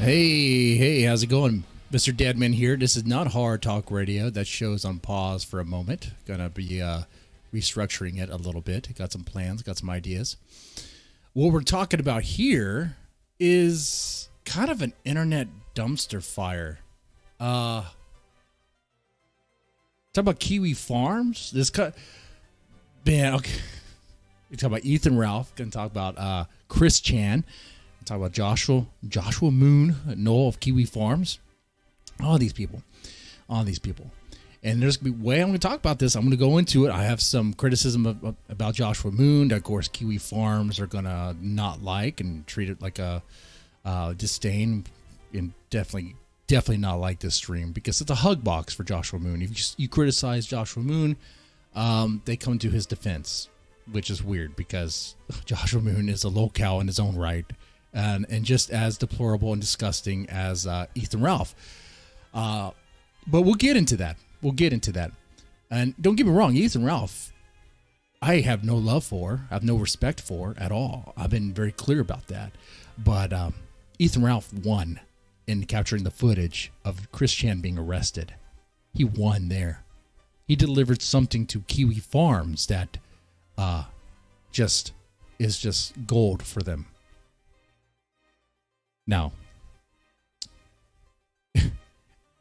Hey, how's it going? Mr. Deadman here. This is not Hard Talk Radio. That show's on pause for a moment. Gonna be restructuring it a little bit. Got some plans, got some ideas. What we're talking about here is kind of an internet dumpster fire. Talk about Kiwi Farms. Man, okay. We talk about Ethan Ralph. Gonna talk about Chris Chan. Talk about Joshua Moon, Noel of Kiwi Farms. All these people. And there's going to be way I'm going to talk about this. I'm going to go into it. I have some criticism about Joshua Moon that, of course, Kiwi Farms are going to not like and treat it like a disdain, and definitely not like this stream because it's a hug box for Joshua Moon. If you criticize Joshua Moon, they come to his defense, which is weird because Joshua Moon is a locale in his own right. And just as deplorable and disgusting as Ethan Ralph. But we'll get into that. And don't get me wrong, Ethan Ralph, I have no love for, I have no respect for at all. I've been very clear about that. But Ethan Ralph won in capturing the footage of Chris Chan being arrested. He won there. He delivered something to Kiwi Farms that is just gold for them. Now,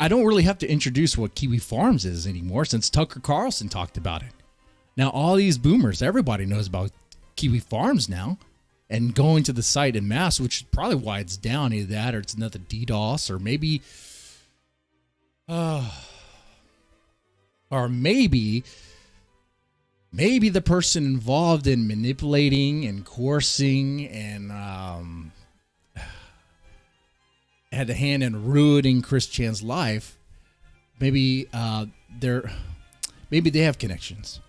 I don't really have to introduce what Kiwi Farms is anymore since Tucker Carlson talked about it. Now, all these boomers, everybody knows about Kiwi Farms now, and going to the site en masse, which is probably why it's down. Either that or it's another DDoS, or maybe the person involved in manipulating and coercing and had a hand in ruining Chris Chan's life. Maybe they have connections.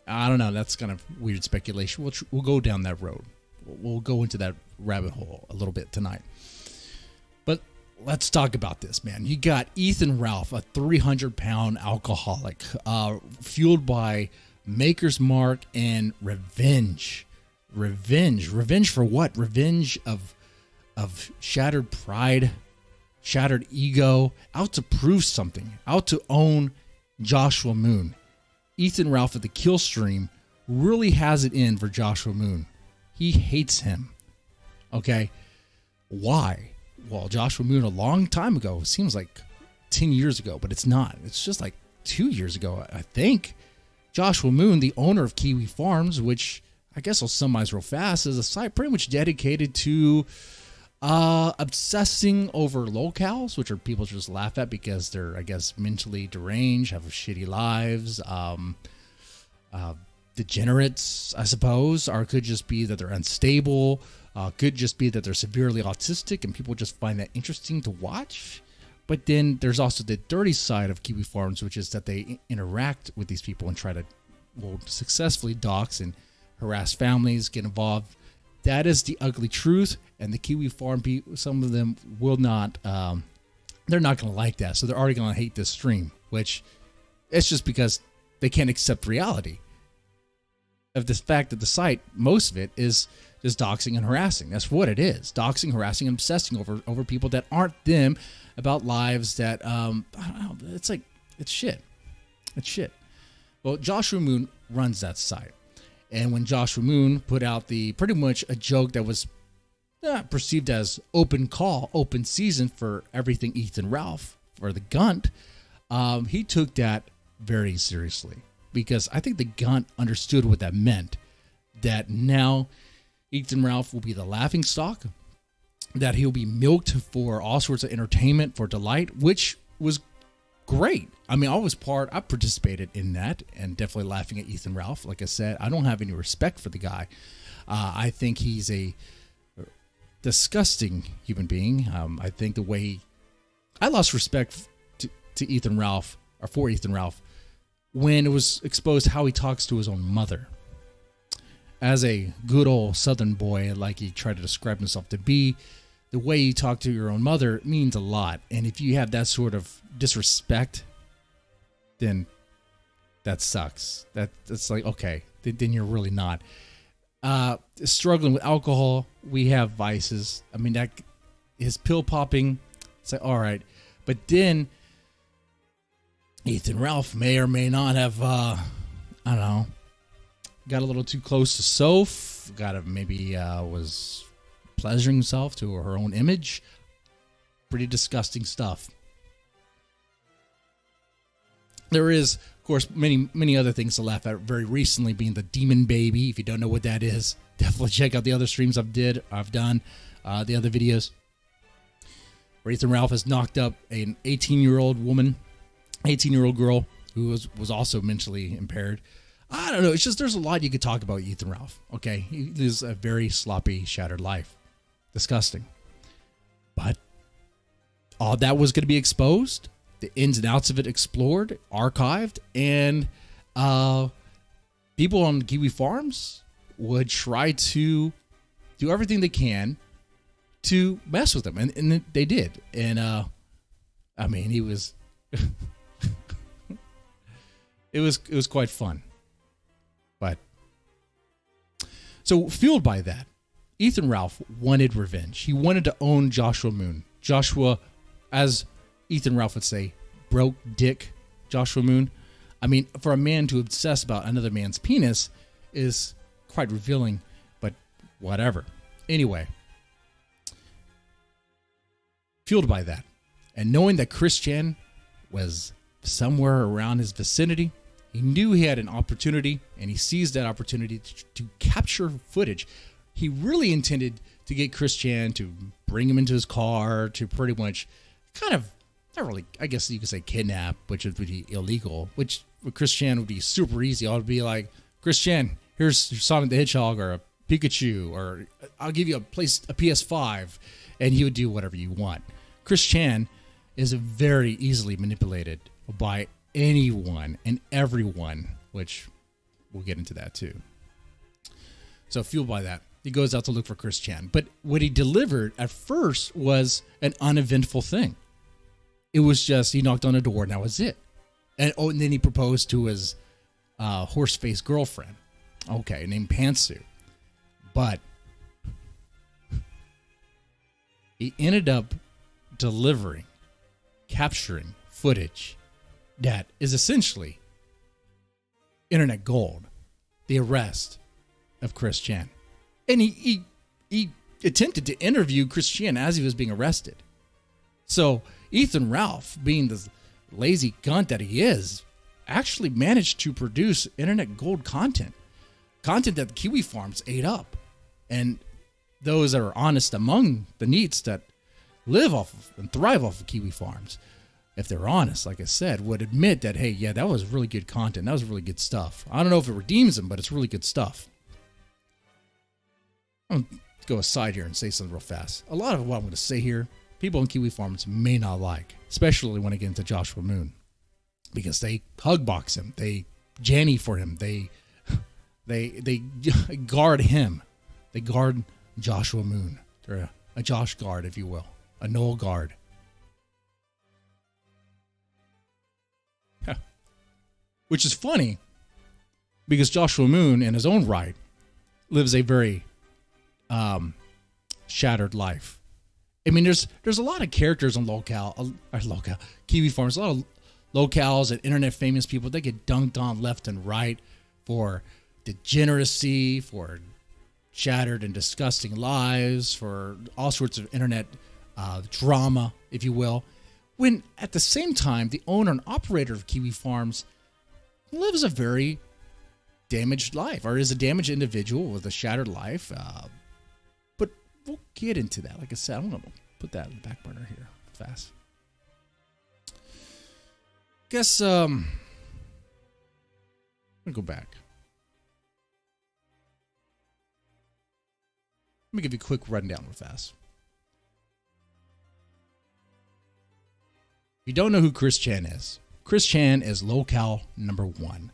I don't know. That's kind of weird speculation. We'll go down that road. We'll go into that rabbit hole a little bit tonight. But let's talk about this, man. You got Ethan Ralph, a 300-pound alcoholic, fueled by Maker's Mark and revenge. Revenge for what? Revenge of shattered pride, shattered ego, out to prove something, out to own Joshua Moon. Ethan Ralph at the kill stream really has it in for Joshua Moon. He hates him. Okay? Why? Well, Joshua Moon a long time ago, seems like 10 years ago, but it's not. It's just like 2 years ago, I think. Joshua Moon, the owner of Kiwi Farms, which I guess I'll summarize real fast, is a site pretty much dedicated to obsessing over locales, which are people just laugh at because they're, I guess, mentally deranged, have shitty lives, degenerates, I suppose, or it could just be that they're unstable, could just be that they're severely autistic and people just find that interesting to watch. But then there's also the dirty side of Kiwi Farms, which is that they interact with these people and try to successfully dox and harass families, get involved. That is the ugly truth, and the Kiwi Farm people, some of them will not, they're not going to like that, so they're already going to hate this stream, which it's just because they can't accept reality of this fact that the site, most of it, is just doxing and harassing. That's what it is, doxing, harassing, and obsessing over people that aren't them, about lives that, I don't know, it's shit. Well, Joshua Moon runs that site. And when Joshua Moon put out pretty much a joke that was perceived as open season for everything Ethan Ralph for the Gunt, he took that very seriously because I think the Gunt understood what that meant. That now Ethan Ralph will be the laughingstock, that he'll be milked for all sorts of entertainment, for delight, which was great. I mean, I participated in that and definitely laughing at Ethan Ralph. Like I said, I don't have any respect for the guy. I think he's a disgusting human being. I think the way I lost respect to Ethan Ralph, or for Ethan Ralph, when it was exposed how he talks to his own mother. As a good old Southern boy, like he tried to describe himself to be, the way you talk to your own mother means a lot. And if you have that sort of disrespect, then that sucks. That's like, okay, then you're really not. Struggling with alcohol, we have vices. I mean, his pill popping. It's like, all right. But then Ethan Ralph may or may not have, I don't know, got a little too close to Soph. Was pleasuring himself to her own image. Pretty disgusting stuff. There is, of course, many other things to laugh at. Very recently, being the Demon Baby. If you don't know what that is, definitely check out the other streams I've done, the other videos. Where Ethan Ralph has knocked up an 18-year-old girl who was also mentally impaired. I don't know. It's just there's a lot you could talk about Ethan Ralph. Okay, he lives a very sloppy, shattered life. Disgusting. But all that was going to be exposed. The ins and outs of it explored, archived, and people on Kiwi Farms would try to do everything they can to mess with him, and they did. And I mean, he was it was quite fun. But so fueled by that, Ethan Ralph wanted revenge. He wanted to own Joshua Moon. Joshua, as Ethan Ralph would say, broke dick Joshua Moon. I mean, for a man to obsess about another man's penis is quite revealing, but whatever. Anyway, fueled by that, and knowing that Chris Chan was somewhere around his vicinity, he knew he had an opportunity, and he seized that opportunity to capture footage. He really intended to get Chris Chan to bring him into his car, to pretty much kind of, not really, I guess you could say kidnap, which would be illegal, which with Chris Chan would be super easy. I would be like, Chris Chan, here's Sonic the Hedgehog or a Pikachu, or I'll give you a PS5, and he would do whatever you want. Chris Chan is very easily manipulated by anyone and everyone, which we'll get into that too. So fueled by that, he goes out to look for Chris Chan. But what he delivered at first was an uneventful thing. It was just, he knocked on a door and that was it. And then he proposed to his horse-faced girlfriend, named Pantsu. But he ended up capturing footage that is essentially internet gold. The arrest of Chris Chan. And he attempted to interview Chris Chan as he was being arrested. So Ethan Ralph, being the lazy gunt that he is, actually managed to produce internet gold content that the Kiwi Farms ate up. And those that are honest among the neets that live off of and thrive off of Kiwi Farms, if they're honest, like I said, would admit that, hey, yeah, that was really good content. That was really good stuff. I don't know if it redeems them, but it's really good stuff. I'm going to go aside here and say something real fast. A lot of what I'm going to say here, people on Kiwi Farms may not like, especially when I get into Joshua Moon, because they hug box him, they Janny for him, they guard him, they guard Joshua Moon. They're a Josh guard, if you will, a Noel guard. Which is funny, because Joshua Moon, in his own right, lives a very shattered life. I mean, there's a lot of characters on Kiwi Farms, a lot of locals and internet famous people. They get dunked on left and right for degeneracy, for shattered and disgusting lives, for all sorts of internet drama, if you will. When at the same time, the owner and operator of Kiwi Farms lives a very damaged life, or is a damaged individual with a shattered life. But we'll get into that. Like I said, I'm going to put that in the back burner here fast. Guess, I'm going to go back. Let me give you a quick rundown real fast. If you don't know who Chris Chan is, Chris Chan is locale number one.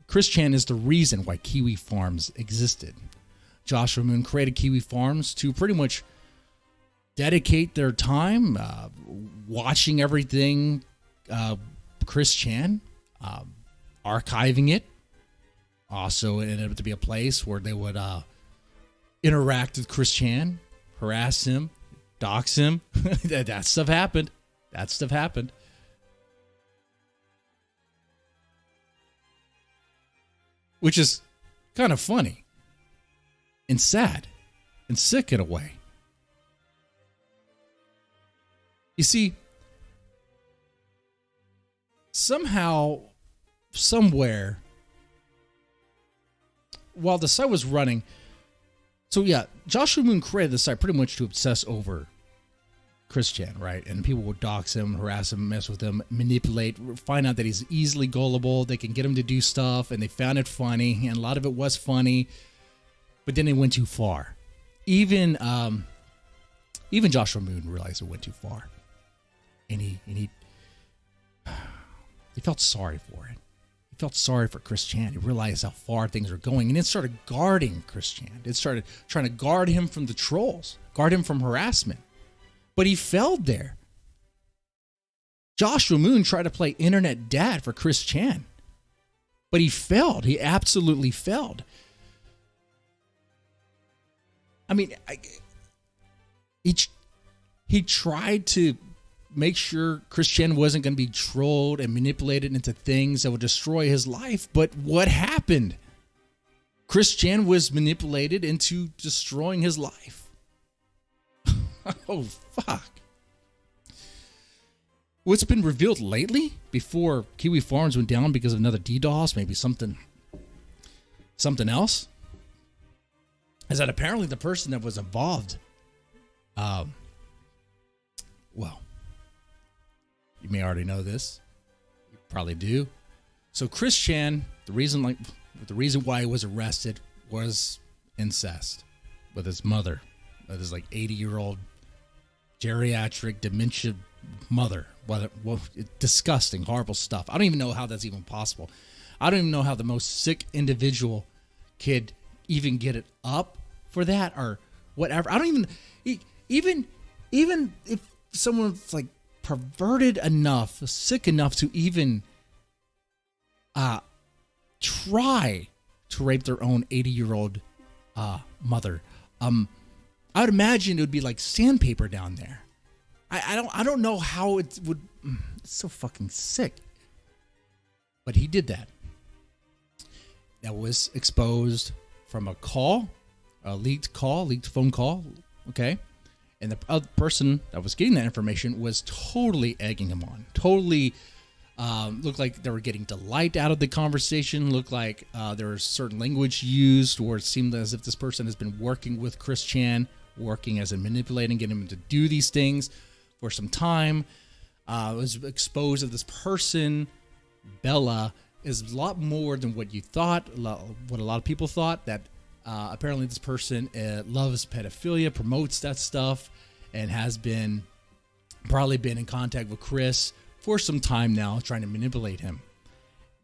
Chris Chan is the reason why Kiwi Farms existed. Joshua Moon created Kiwi Farms to pretty much dedicate their time watching everything Chris Chan, archiving it. Also, it ended up to be a place where they would interact with Chris Chan, harass him, dox him. That stuff happened. That stuff happened. Which is kind of funny and sad and sick in a way. You see, somehow, somewhere, while the site was running, so yeah, Joshua Moon created the site pretty much to obsess over Chris Chan, right? And people would dox him, harass him, mess with him, manipulate, find out that he's easily gullible. They can get him to do stuff, and they found it funny, and a lot of it was funny, but then they went too far. Even Joshua Moon realized it went too far, and he felt sorry for it. He felt sorry for Chris Chan. He realized how far things were going, and it started guarding Chris Chan. It started trying to guard him from the trolls, guard him from harassment. But he failed there. Joshua Moon tried to play internet dad for Chris Chan, but he failed. He absolutely failed. I mean, he tried to make sure Chris Chan wasn't going to be trolled and manipulated into things that would destroy his life. But what happened? Chris Chan was manipulated into destroying his life. Oh, fuck. What's been revealed lately, before Kiwi Farms went down because of another DDoS, maybe something else, is that apparently the person that was involved, well, you may already know this. You probably do. So Chris Chan, the reason why he was arrested was incest with his mother, with his 80-year-old geriatric dementia mother. Well, disgusting, horrible stuff. I don't even know how that's even possible. I don't even know how the most sick individual could even get it up for that or whatever. I don't even if someone's perverted enough, sick enough to even try to rape their own 80-year-old mother. I would imagine it would be like sandpaper down there. I don't know how it would. It's so fucking sick. But he did that. That was exposed from a leaked phone call. Okay. And the other person that was getting that information was totally egging him on. Totally looked like they were getting delight out of the conversation. Looked like there was certain language used where it seemed as if this person has been working with Chris Chan, working as in manipulating, getting him to do these things for some time. It was exposed that this person, Bella, is a lot more than what you thought, what a lot of people thought, that apparently this person loves pedophilia, promotes that stuff, and has probably been in contact with Chris for some time now, trying to manipulate him.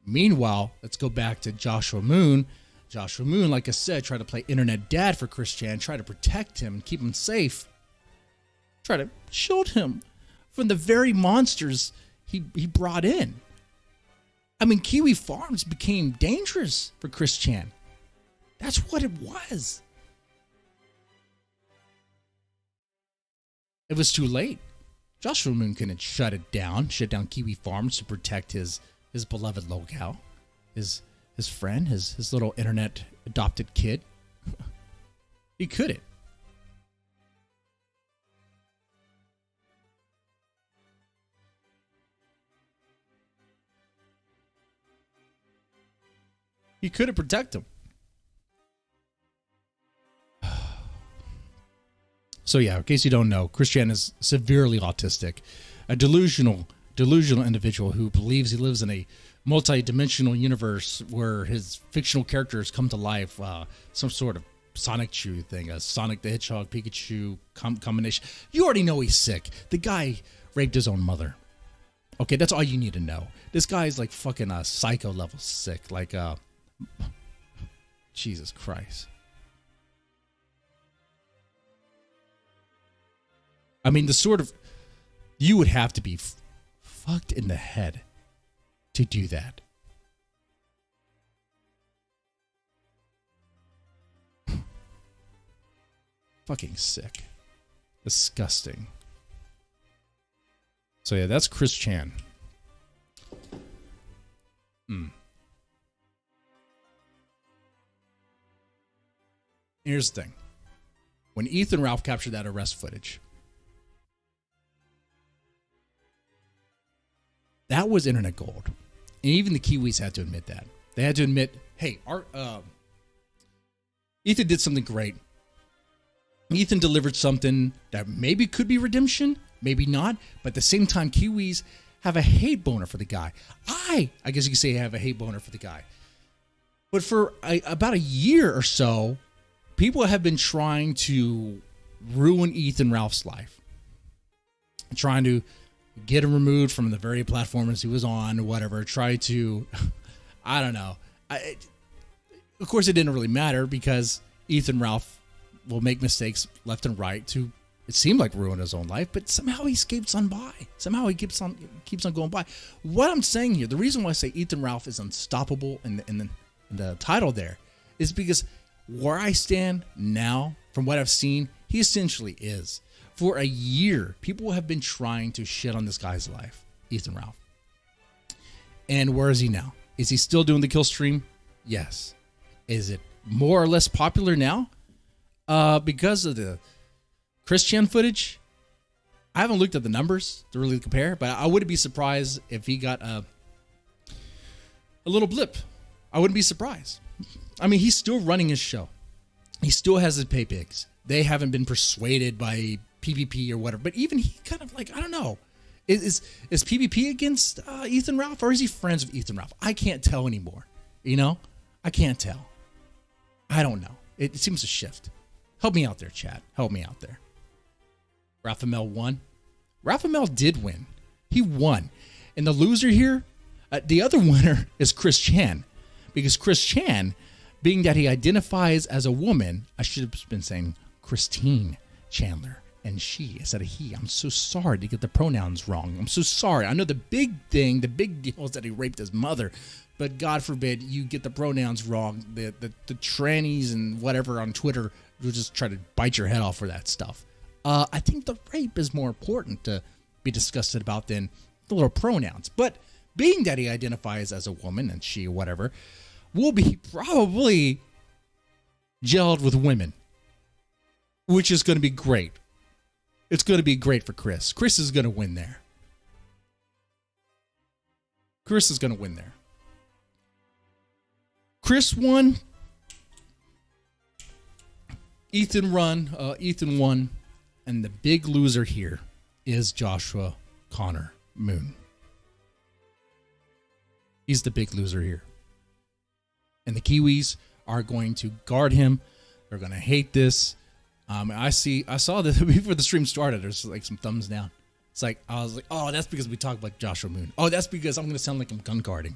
Meanwhile, let's go back to Joshua Moon. Joshua Moon, like I said, tried to play internet dad for Chris Chan, try to protect him and keep him safe, try to shield him from the very monsters he brought in. I mean, Kiwi Farms became dangerous for Chris Chan. That's what it was. It was too late. Joshua Moon couldn't shut down Kiwi Farms to protect his beloved locale, his friend, his little internet adopted kid. He couldn't. He couldn't protect him. So yeah, in case you don't know, Chris Chan is severely autistic, a delusional individual who believes he lives in a multi-dimensional universe where his fictional characters come to life, some sort of Sonic Chew thing, a Sonic the Hedgehog, Pikachu combination. You already know he's sick. The guy raped his own mother. Okay, that's all you need to know. This guy is like fucking psycho level sick. Jesus Christ. I mean, you would have to be fucked in the head to do that. Fucking sick. Disgusting. So yeah, that's Chris Chan. Here's the thing. When Ethan Ralph captured that arrest footage, that was internet gold. And even the Kiwis had to admit that. They had to admit, hey, Ethan did something great. Ethan delivered something that maybe could be redemption, maybe not. But at the same time, Kiwis have a hate boner for the guy. I guess you could say I have a hate boner for the guy. But for about a year or so, people have been trying to ruin Ethan Ralph's life. Trying to get him removed from the very platforms he was on or whatever. Try to, I don't know. Of course, it didn't really matter because Ethan Ralph will make mistakes left and right to, it seemed like, ruin his own life, but somehow he escapes on by. Somehow he keeps on going by. What I'm saying here, the reason why I say Ethan Ralph is unstoppable in the title there is because where I stand now, from what I've seen, he essentially is. For a year, people have been trying to shit on this guy's life, Ethan Ralph. And where is he now? Is he still doing the kill stream? Yes. Is it more or less popular now? Because of the Chris Chan footage? I haven't looked at the numbers to really compare, but I wouldn't be surprised if he got a little blip. I wouldn't be surprised. I mean, he's still running his show. He still has his pay pigs. They haven't been persuaded by PvP or whatever. But even he kind of like, I don't know. Is PvP against Ethan Ralph, or is he friends with Ethan Ralph? I can't tell anymore. You know? I can't tell. I don't know. It seems to shift. Help me out there, chat. Help me out there. Raphael won. Raphael did win. He won. And the loser here, the other winner is Chris Chan. Because Chris Chan, being that he identifies as a woman, I should have been saying Christine Chandler and she instead of he. I'm so sorry to get the pronouns wrong. I'm so sorry. I know the big thing, the big deal is that he raped his mother, but God forbid you get the pronouns wrong. The trannies and whatever on Twitter will just try to bite your head off for that stuff. I think the rape is more important to be discussed about than the little pronouns. But being that he identifies as a woman and she, whatever, will be probably gelled with women, which is going to be great. It's going to be great for Chris. Chris is going to win there. Chris is going to win there. Chris won. Ethan won. And the big loser here is Joshua Connor Moon. He's the big loser here. And the Kiwis are going to guard him. They're going to hate this. I saw that before the stream started, there's like some thumbs down. It's like, I was like, oh, that's because we talk about Joshua Moon. Oh, that's because I'm going to sound like I'm gun guarding.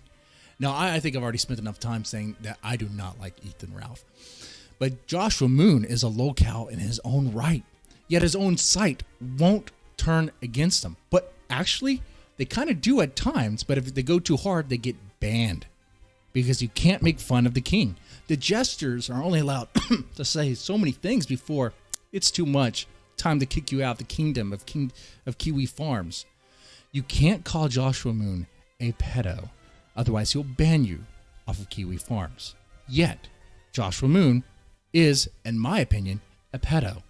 Now, I think I've already spent enough time saying that I do not like Ethan Ralph. But Joshua Moon is a locale in his own right. Yet his own site won't turn against him. But actually, they kind of do at times. But if they go too hard, they get banned. Because you can't make fun of the king. The jesters are only allowed to say so many things before it's too much. Time to kick you out the kingdom of Kiwi Farms. You can't call Joshua Moon a pedo. Otherwise, he'll ban you off of Kiwi Farms. Yet, Joshua Moon is, in my opinion, a pedo.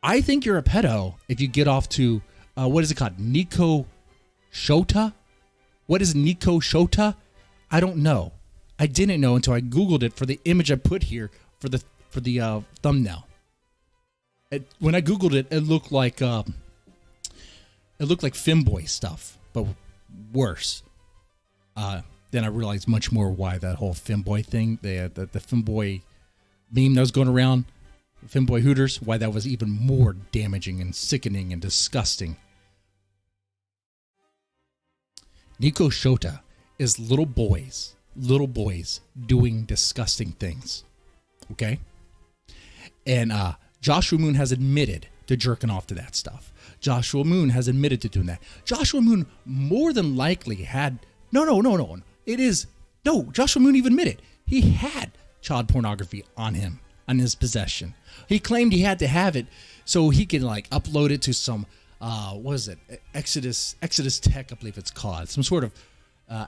I think you're a pedo if you get off to, what is it called? Nico Shota? What is Nico Shota? I don't know. I didn't know until I Googled it for the image I put here for the thumbnail. When I Googled it, it looked like femboy stuff, but worse. Then I realized much more why that whole femboy thing, the femboy meme that was going around, femboy hooters, why that was even more damaging and sickening and disgusting. Nico Shota is little boys doing disgusting things. Okay? And Joshua Moon has admitted to jerking off to that stuff. Joshua Moon has admitted to doing that. Joshua Moon more than likely had... No. Joshua Moon even admitted he had child pornography on him on his possession. He claimed he had to have it so he could like upload it to some what is it? Exodus Tech, I believe it's called. Some sort of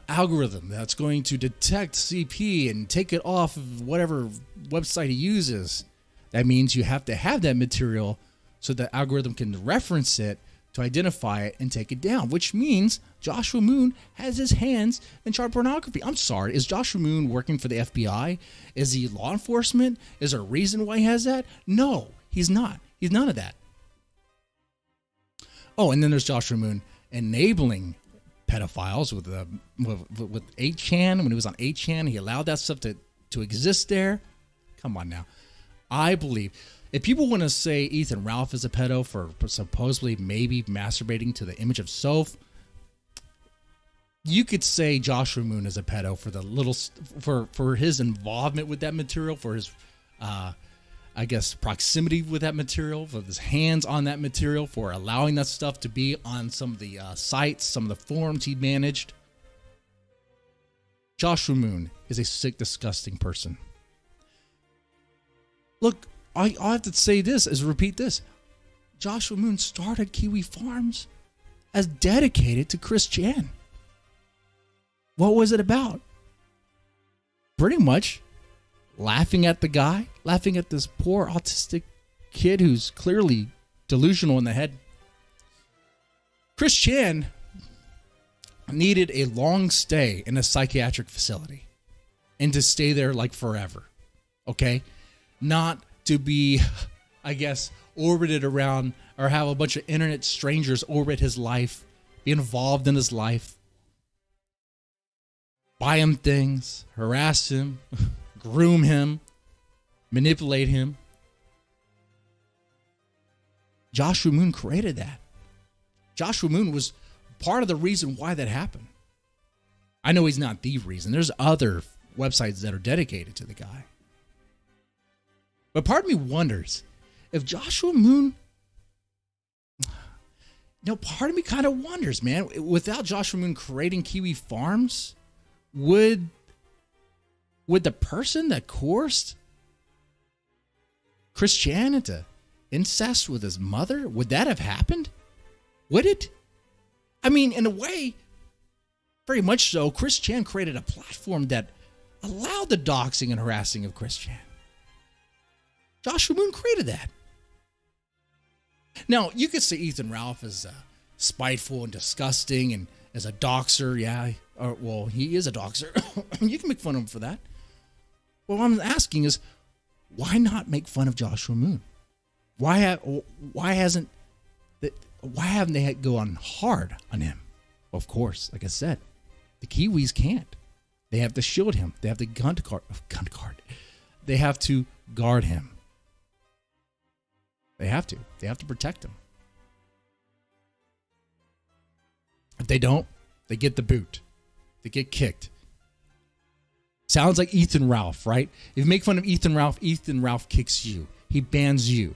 algorithm that's going to detect CP and take it off of whatever website he uses. That means you have to have that material so the algorithm can reference it to identify it and take it down, which means Joshua Moon has his hands in child pornography. I'm sorry, is Joshua Moon working for the FBI? Is he law enforcement? Is there a reason why he has that? No, he's not. He's none of that. Oh, and then there's Joshua Moon enabling pedophiles with 8chan. When he was on 8chan, he allowed that stuff to exist there. Come on now. I believe if people want to say Ethan Ralph is a pedo for supposedly maybe masturbating to the image of Soph, you could say Joshua Moon is a pedo for the little for his involvement with that material, for his I guess proximity with that material, for his hands on that material, for allowing that stuff to be on some of the sites, some of the forums he managed. Joshua Moon is a sick, disgusting person. Look, all I have to say this is repeat this. Joshua Moon started Kiwi Farms as dedicated to Chris Chan. What was it about? Pretty much laughing at the guy, laughing at this poor autistic kid who's clearly delusional in the head. Chris Chan needed a long stay in a psychiatric facility and to stay there like forever. Okay? Not to be, I guess, orbited around or have a bunch of internet strangers orbit his life, be involved in his life, buy him things, harass him, groom him, manipulate him. Joshua Moon created that. Joshua Moon was part of the reason why that happened. I know he's not the reason. There's other websites that are dedicated to the guy. But part of me wonders if Joshua Moon, part of me kind of wonders, man, without Joshua Moon creating Kiwi Farms, would the person that coerced Chris Chan into incest with his mother, would that have happened? Would it? I mean, in a way, very much so. Chris Chan created a platform that allowed the doxing and harassing of Chris Chan. Joshua Moon created that. Now, you could say Ethan Ralph is spiteful and disgusting and as a doxer. Yeah, he is a doxer. You can make fun of him for that. What I'm asking is, why not make fun of Joshua Moon? Why haven't they gone hard on him? Of course, like I said, the Kiwis can't. They have to shield him. They have to Gunt Guard. They have to guard him. They have to. They have to protect him. If they don't, they get the boot. They get kicked. Sounds like Ethan Ralph, right? If you make fun of Ethan Ralph kicks you. He bans you.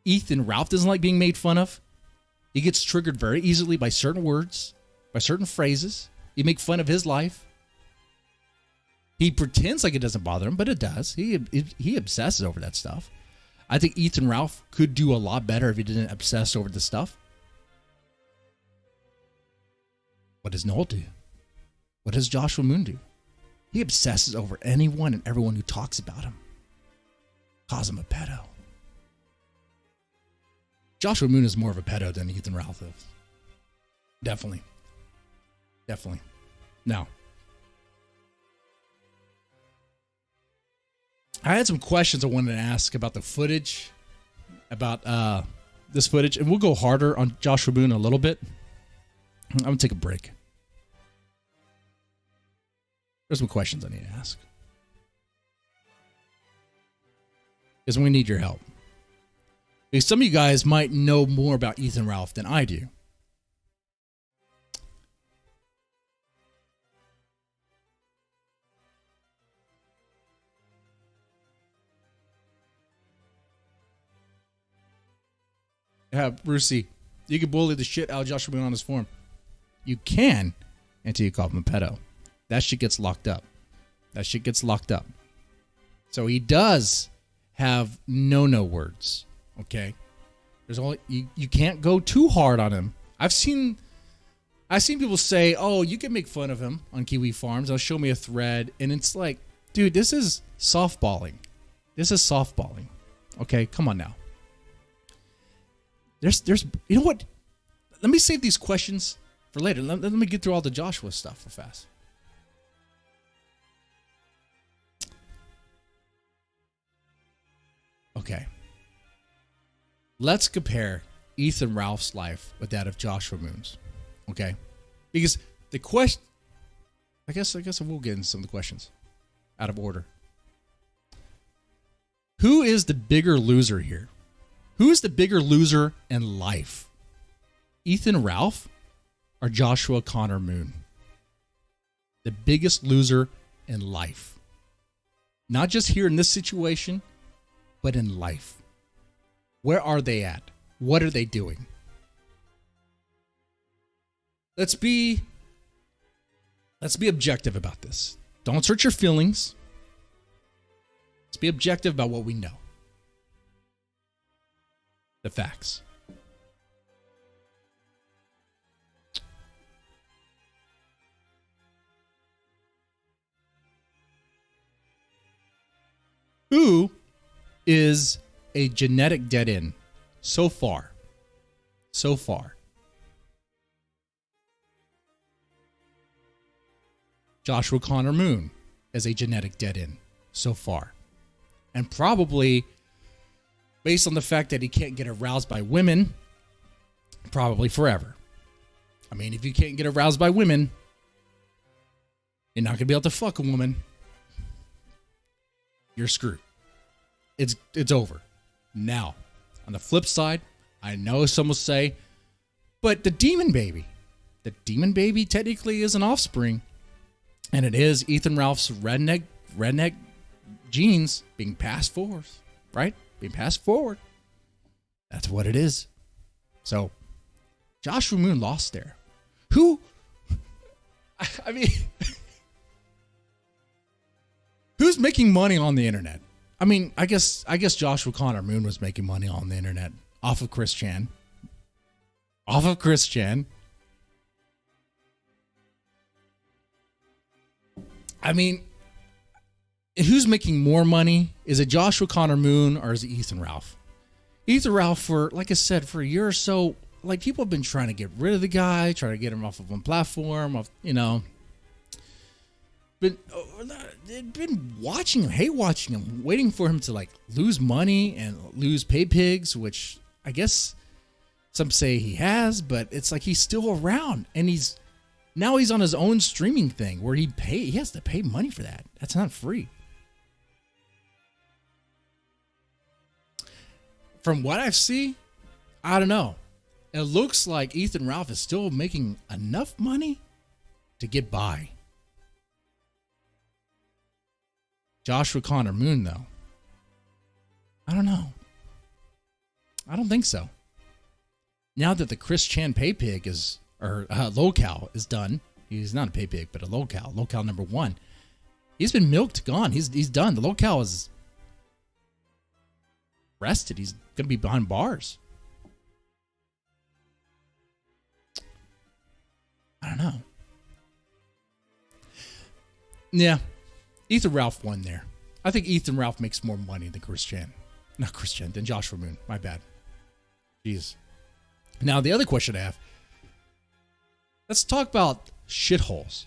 Ethan Ralph doesn't like being made fun of. He gets triggered very easily by certain words, by certain phrases. You make fun of his life. He pretends like it doesn't bother him, but it does. He obsesses over that stuff. I think Ethan Ralph could do a lot better if he didn't obsess over the stuff. What does Noel do? What does Joshua Moon do? He obsesses over anyone and everyone who talks about him. Calls him a pedo. Joshua Moon is more of a pedo than Ethan Ralph is. Definitely. Now, I had some questions I wanted to ask about the footage, about this footage, and we'll go harder on Joshua Moon a little bit. I'm going to take a break. There's some questions I need to ask. Because we need your help. Because some of you guys might know more about Ethan Ralph than I do. Yeah, Brucey, you can bully the shit out of Joshua Moon on his forum. You can until you call him a pedo. That shit gets locked up. So he does have no words. Okay. There's only you can't go too hard on him. I've seen people say, "Oh, you can make fun of him on Kiwi Farms." They'll show me a thread, and it's like, dude, this is softballing. This is softballing. Okay, come on now. There's you know what? Let me save these questions for later. Let me get through all the Joshua stuff real fast. Okay. Let's compare Ethan Ralph's life with that of Joshua Moon's. Okay? Because the question, I guess I will get into some of the questions out of order. Who is the bigger loser here? Who is the bigger loser in life? Ethan Ralph or Joshua Connor Moon? The biggest loser in life. Not just here in this situation, but in life. Where are they at? What are they doing? Let's be objective about this. Don't search your feelings. Let's be objective about what we know. The facts. Who is a genetic dead end so far? So far. Joshua Connor Moon is a genetic dead end so far. And probably, based on the fact that he can't get aroused by women, probably forever. I mean, if you can't get aroused by women, you're not going to be able to fuck a woman. You're screwed. It's over. Now, on the flip side, I know some will say, but the demon baby technically is an offspring, and it is Ethan Ralph's redneck genes being passed forward, right? Being passed forward. That's what it is. So, Joshua Moon lost there. Who? I mean, who's making money on the internet? I mean, I guess Joshua Connor Moon was making money on the internet off of Chris Chan. Off of Chris Chan. I mean, who's making more money? Is it Joshua Connor Moon or is it Ethan Ralph? Ethan Ralph, for, like I said, for a year or so, like, people have been trying to get rid of the guy, trying to get him off of one platform, been watching him, hate watching him, waiting for him to like lose money and lose pay pigs, which I guess some say he has, but it's like he's still around, and he's on his own streaming thing where he has to pay money for that. That's not free. From what I've seen, I don't know. It looks like Ethan Ralph is still making enough money to get by. Joshua Connor Moon, though, I don't know. I don't think so. Now that the Chris Chan pay pig locale is done, he's not a pay pig, but a locale number one. He's been milked, gone. He's done. The locale is rested. He's gonna be behind bars. I don't know. Yeah. Ethan Ralph won there. I think Ethan Ralph makes more money than than Joshua Moon. My bad. Jeez. Now, the other question I have. Let's talk about shitholes.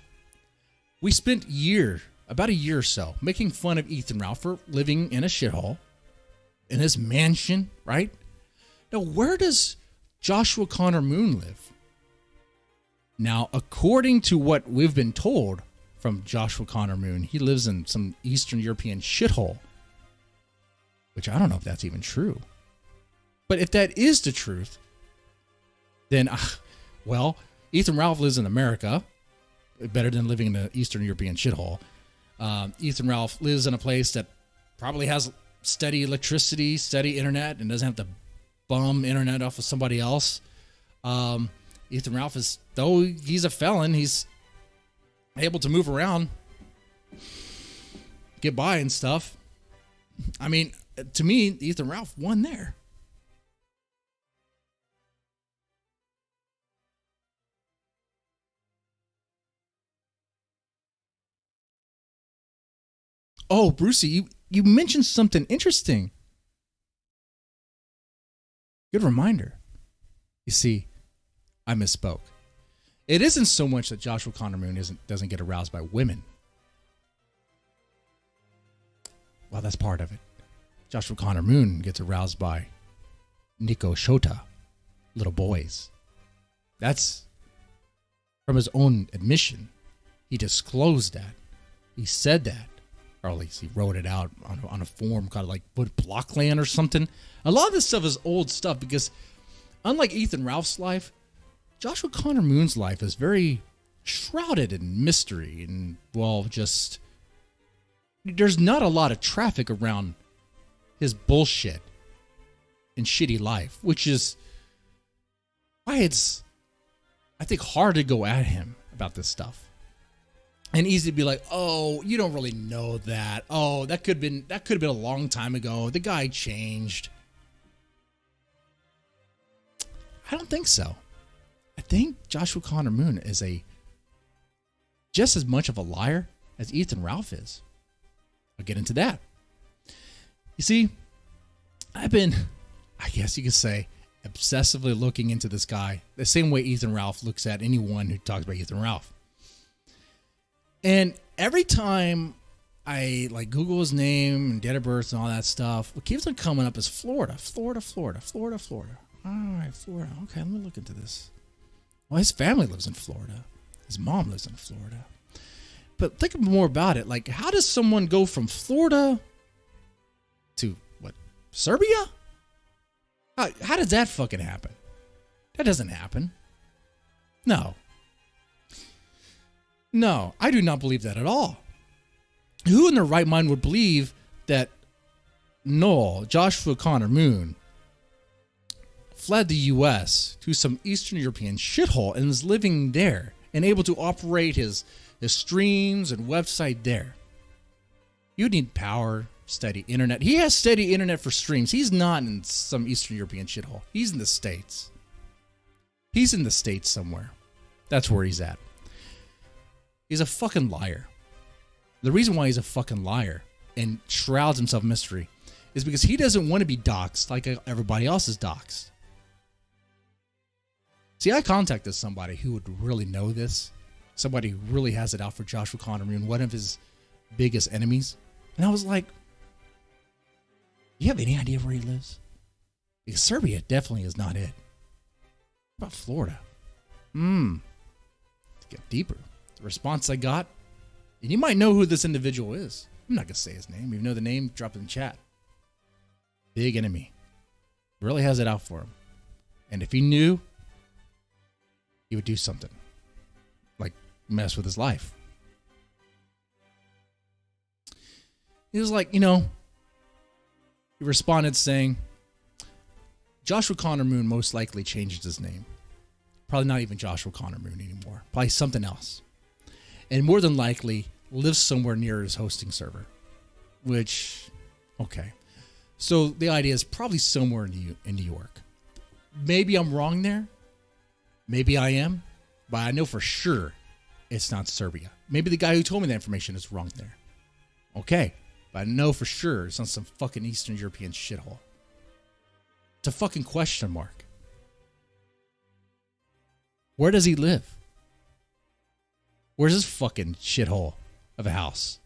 We spent about a year or so, making fun of Ethan Ralph for living in a shithole, in his mansion, right? Now, where does Joshua Connor Moon live? Now, according to what we've been told from Joshua Connor Moon, he lives in some Eastern European shithole, which I don't know if that's even true. But if that is the truth, then, well, Ethan Ralph lives in America, better than living in an Eastern European shithole. Ethan Ralph lives in a place that probably has steady electricity, steady internet, and doesn't have to bum internet off of somebody else. Ethan Ralph though he's a felon, he's able to move around, get by and stuff. I mean, to me, Ethan Ralph won there. Oh, Brucey, you mentioned something interesting. Good reminder. You see, I misspoke. It isn't so much that Joshua Connor Moon doesn't get aroused by women. Well, that's part of it. Joshua Connor Moon gets aroused by Nico Shota, little boys. That's from his own admission. He disclosed that. He said that. Or at least he wrote it out on a form called like Blockland or something. A lot of this stuff is old stuff because unlike Ethan Ralph's life, Joshua Connor Moon's life is very shrouded in mystery and, well, just there's not a lot of traffic around his bullshit and shitty life, which is why it's, I think, hard to go at him about this stuff. And easy to be like, oh, you don't really know that. Oh, that could have been a long time ago. The guy changed. I don't think so. I think Joshua Connor Moon is just as much of a liar as Ethan Ralph is. I'll get into that. You see, I've been, I guess you could say, obsessively looking into this guy the same way Ethan Ralph looks at anyone who talks about Ethan Ralph. And every time I like Google his name and date of birth and all that stuff, what keeps on coming up is Florida. All right, Florida. Okay, let me look into this. Well, his family lives in Florida. His mom lives in Florida. But think more about it. Like, how does someone go from Florida to, what, Serbia? How does that fucking happen? That doesn't happen. No, I do not believe that at all. Who in their right mind would believe that Noel, Joshua Connor Moon, fled the U.S. to some Eastern European shithole and is living there and able to operate his streams and website there? You need power, steady internet. He has steady internet for streams. He's not in some Eastern European shithole. He's in the States. He's in the States somewhere. That's where he's at. He's a fucking liar. The reason why he's a fucking liar and shrouds himself in mystery is because he doesn't want to be doxxed like everybody else is doxxed. See, I contacted somebody who would really know this. Somebody who really has it out for Joshua Connor Moon, one of his biggest enemies. And I was like, you have any idea where he lives? Because Serbia definitely is not it. What about Florida? To get deeper. The response I got, and you might know who this individual is. I'm not going to say his name. If you know the name, drop it in the chat. Big enemy. Really has it out for him. And if he knew, he would do something. Like mess with his life. He was like, he responded saying, Joshua Connor Moon most likely changed his name. Probably not even Joshua Connor Moon anymore. Probably something else. And more than likely lives somewhere near his hosting server. Which, okay. So the idea is probably somewhere in New York. Maybe I'm wrong there. Maybe I am. But I know for sure it's not Serbia. Maybe the guy who told me that information is wrong there. Okay. But I know for sure it's not some fucking Eastern European shithole. It's a fucking question mark. Where does he live? Where's this fucking shithole of a house?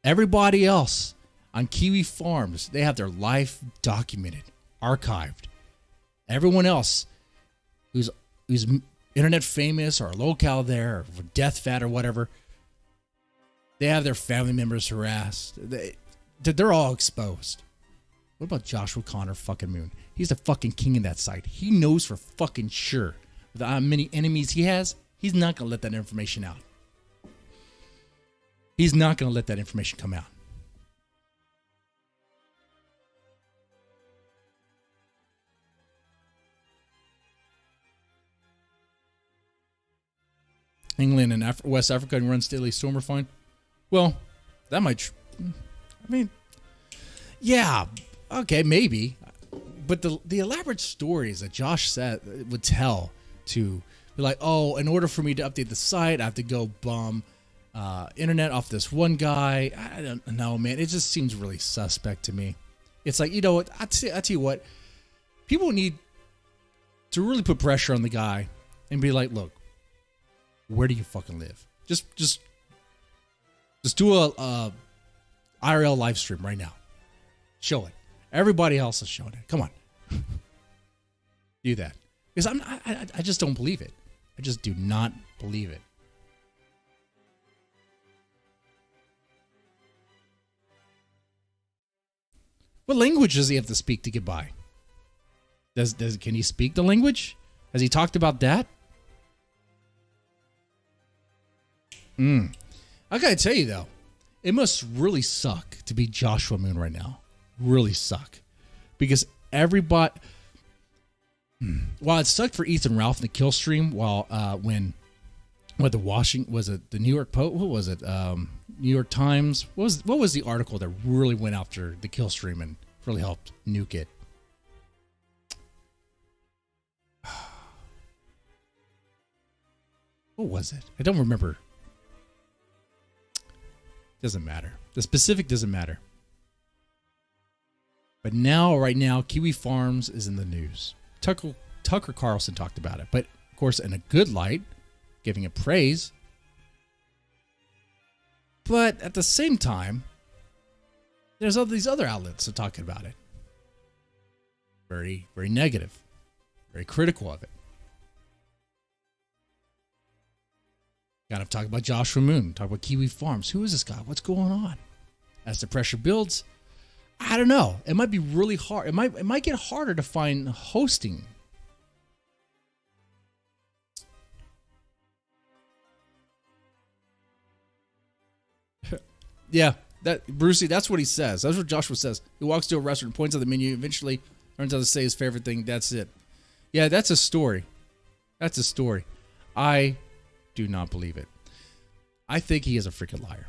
Everybody else on Kiwi Farms, they have their life documented, archived. Everyone else who's internet famous or local there or death fat or whatever, they have their family members harassed. They're all exposed. What about Joshua Connor fucking Moon? He's the fucking king of that site. He knows for fucking sure with how many enemies he has, he's not going to let that information out. He's not going to let that information come out. England and West Africa and runs daily storm are fine. Well, that might... I mean, Yeah, okay, maybe. But the elaborate stories that Josh said would tell to be like, oh, in order for me to update the site, I have to go bum internet off this one guy. I don't know, man. It just seems really suspect to me. It's like, you know what? I tell you what, people need to really put pressure on the guy and be like, look, where do you fucking live? Just do a IRL live stream right now. Show it. Everybody else is showing it. Come on. Do that. Because I just don't believe it. I just do not believe it. What language does he have to speak to get by? Can he speak the language? Has he talked about that? I gotta tell you though, it must really suck to be Joshua Moon right now. Really suck. Because everybody, while it sucked for Ethan Ralph in the kill stream, while when the Washington, was it the New York Post? What was it? New York Times. What was the article that really went after the kill stream and really helped nuke it? What was it? I don't remember. Doesn't matter. The specific doesn't matter. But now, right now, Kiwi Farms is in the news. Tucker Carlson talked about it, but of course in a good light, giving it praise. But at the same time, there's all these other outlets that are talking about it. Very, very negative. Very critical of it. Kind of talk about Joshua Moon, talk about Kiwi Farms. Who is this guy? What's going on? As the pressure builds, I don't know. It might be really hard. It might get harder to find hosting. Yeah, Brucey, that's what he says. That's what Joshua says. He walks to a restaurant, points at the menu, eventually learns how to say his favorite thing. That's it. Yeah, that's a story. That's a story. I do not believe it. I think he is a freaking liar.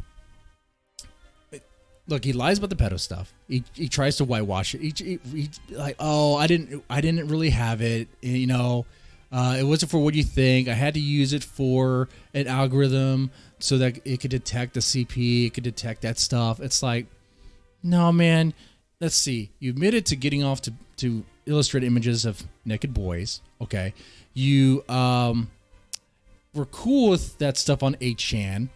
Look, he lies about the pedo stuff. He tries to whitewash it. He like, oh, I didn't really have it. You know, it wasn't for what you think. I had to use it for an algorithm so that it could detect the CP. It could detect that stuff. It's like, no, man. Let's see. You admitted to getting off to illustrate images of naked boys. Okay. You were cool with that stuff on 8chan.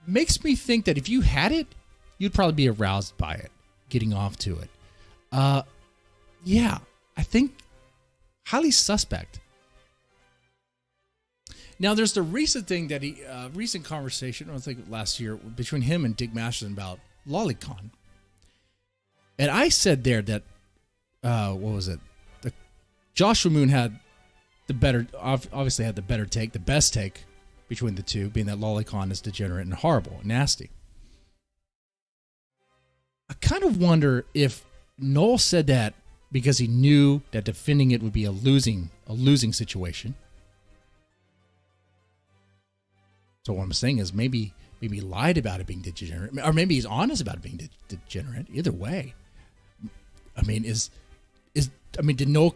Makes me think that if you had it, you'd probably be aroused by it, getting off to it. Yeah, I think highly suspect. Now, there's the recent thing that recent conversation, I think last year, between him and Dick Masterson about Lolicon. And I said there that, what was it? Joshua Moon had obviously had the better take, the best take between the two, being that Lolicon is degenerate and horrible and nasty. I kind of wonder if Noel said that because he knew that defending it would be a losing situation. So what I'm saying is maybe he lied about it being degenerate, or maybe he's honest about it being degenerate. Either way, I mean, did Noel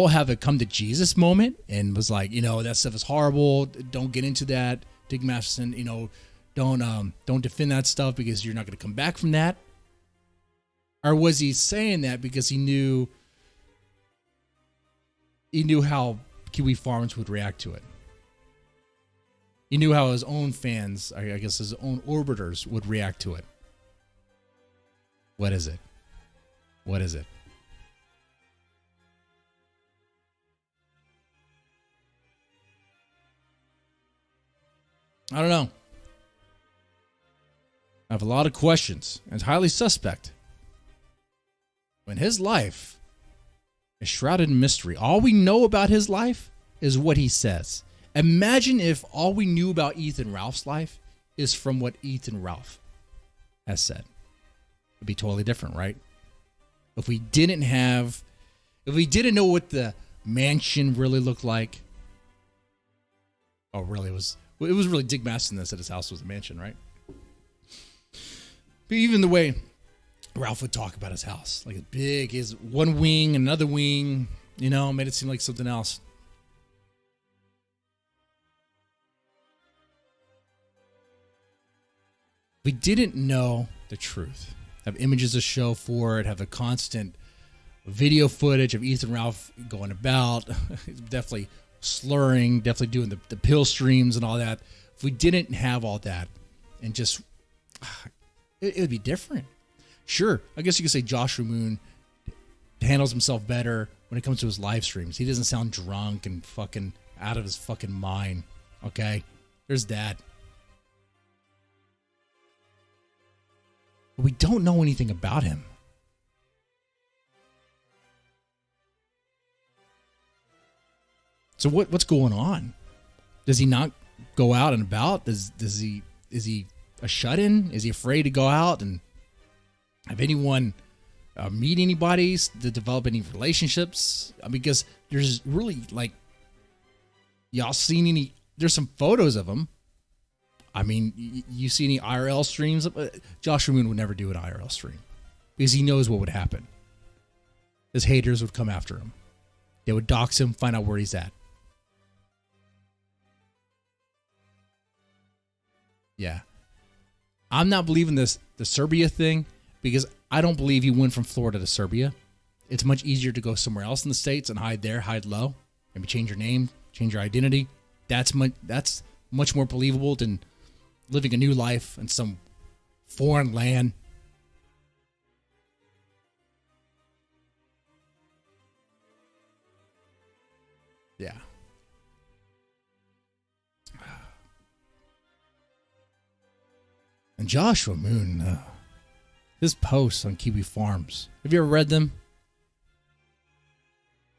have a come to Jesus moment and was like, you know, that stuff is horrible. Don't get into that. Dick Masterson, you know, don't defend that stuff because you're not going to come back from that. Or was he saying that because he knew how Kiwi Farms would react to it? He knew how his own fans, I guess his own orbiters, would react to it. What is it? What is it? I don't know. I have a lot of questions, and it's highly suspect. When his life is shrouded in mystery, all we know about his life is what he says. Imagine if all we knew about Ethan Ralph's life is from what Ethan Ralph has said. It'd be totally different, right? If we didn't know what the mansion really looked like. Oh, really? It was really Dick Masterson that said his house was a mansion, right? But even the way Ralph would talk about his house. Like big, his one wing, another wing, made it seem like something else. We didn't know the truth. Have images to show for it, have a constant video footage of Ethan Ralph going about, definitely slurring, definitely doing the pill streams and all that. If we didn't have all that and just, it would be different. Sure, I guess you could say Joshua Moon handles himself better when it comes to his live streams. He doesn't sound drunk and fucking out of his fucking mind. Okay? There's that. But we don't know anything about him. So what's going on? Does he not go out and about? Is he a shut-in? Is he afraid to go out and have anyone meet anybody, to develop any relationships? Because there's really y'all seen any? There's some photos of him. I mean, you see any IRL streams? Joshua Moon would never do an IRL stream because he knows what would happen. His haters would come after him. They would dox him, find out where he's at. Yeah. I'm not believing the Serbia thing because I don't believe he went from Florida to Serbia. It's much easier to go somewhere else in the States and hide there, hide low, maybe change your name, change your identity. That's much more believable than living a new life in some foreign land. Yeah. And Joshua Moon, his posts on Kiwi Farms. Have you ever read them?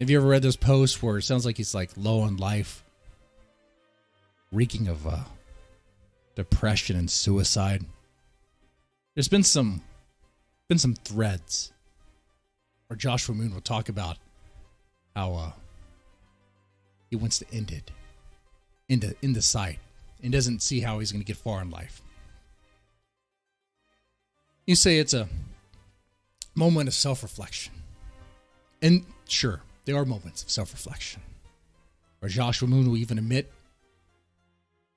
Have you ever read those posts where it sounds like he's like low on life, reeking of depression and suicide? There's been some threads where Joshua Moon will talk about how he wants to end it, in the sight, and doesn't see how he's going to get far in life. You say it's a moment of self-reflection. And sure, there are moments of self-reflection where Joshua Moon will even admit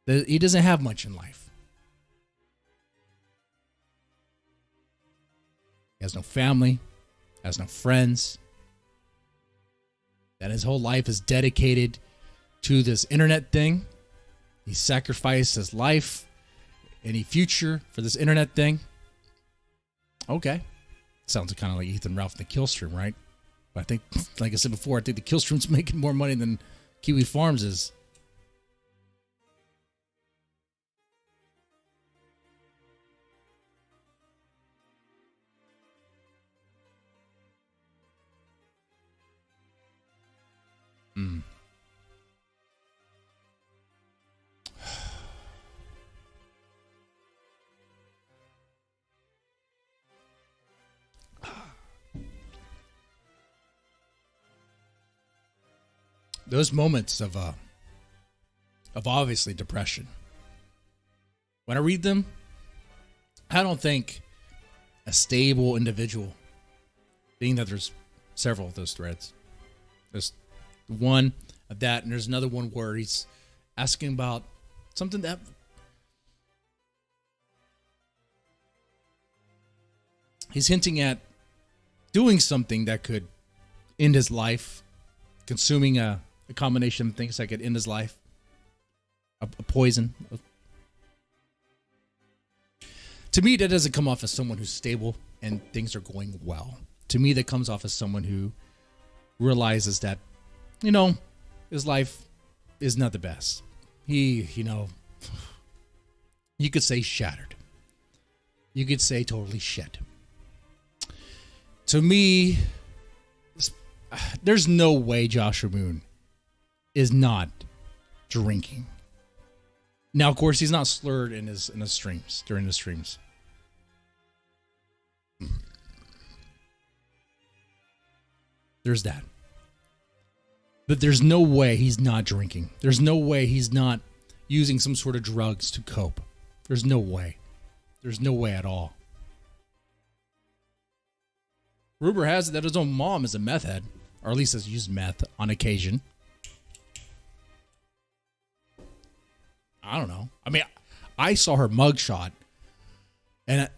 that he doesn't have much in life. He has no family, has no friends, that his whole life is dedicated to this internet thing. He sacrificed his life, any future for this internet thing. Okay. Sounds kind of like Ethan Ralph in the kill stream, right? But I think, like I said before, I think the kill stream's making more money than Kiwi Farms is. Those moments of obviously depression. When I read them, I don't think a stable individual, being that there's several of those threads. There's one of that, and there's another one where he's asking about something that he's hinting at doing something that could end his life, consuming a combination of things that could end his life, a poison. To me, that doesn't come off as someone who's stable and things are going well. To me, that comes off as someone who realizes that, his life is not the best. He, you could say shattered. You could say totally shit. To me, there's no way Joshua Moon is not drinking. Now, of course, he's not slurred in his streams, during the streams. There's that. But there's no way he's not drinking. There's no way he's not using some sort of drugs to cope. There's no way. There's no way at all. Rumor has it that his own mom is a meth head, or at least has used meth on occasion. I don't know. I mean, I saw her mugshot, and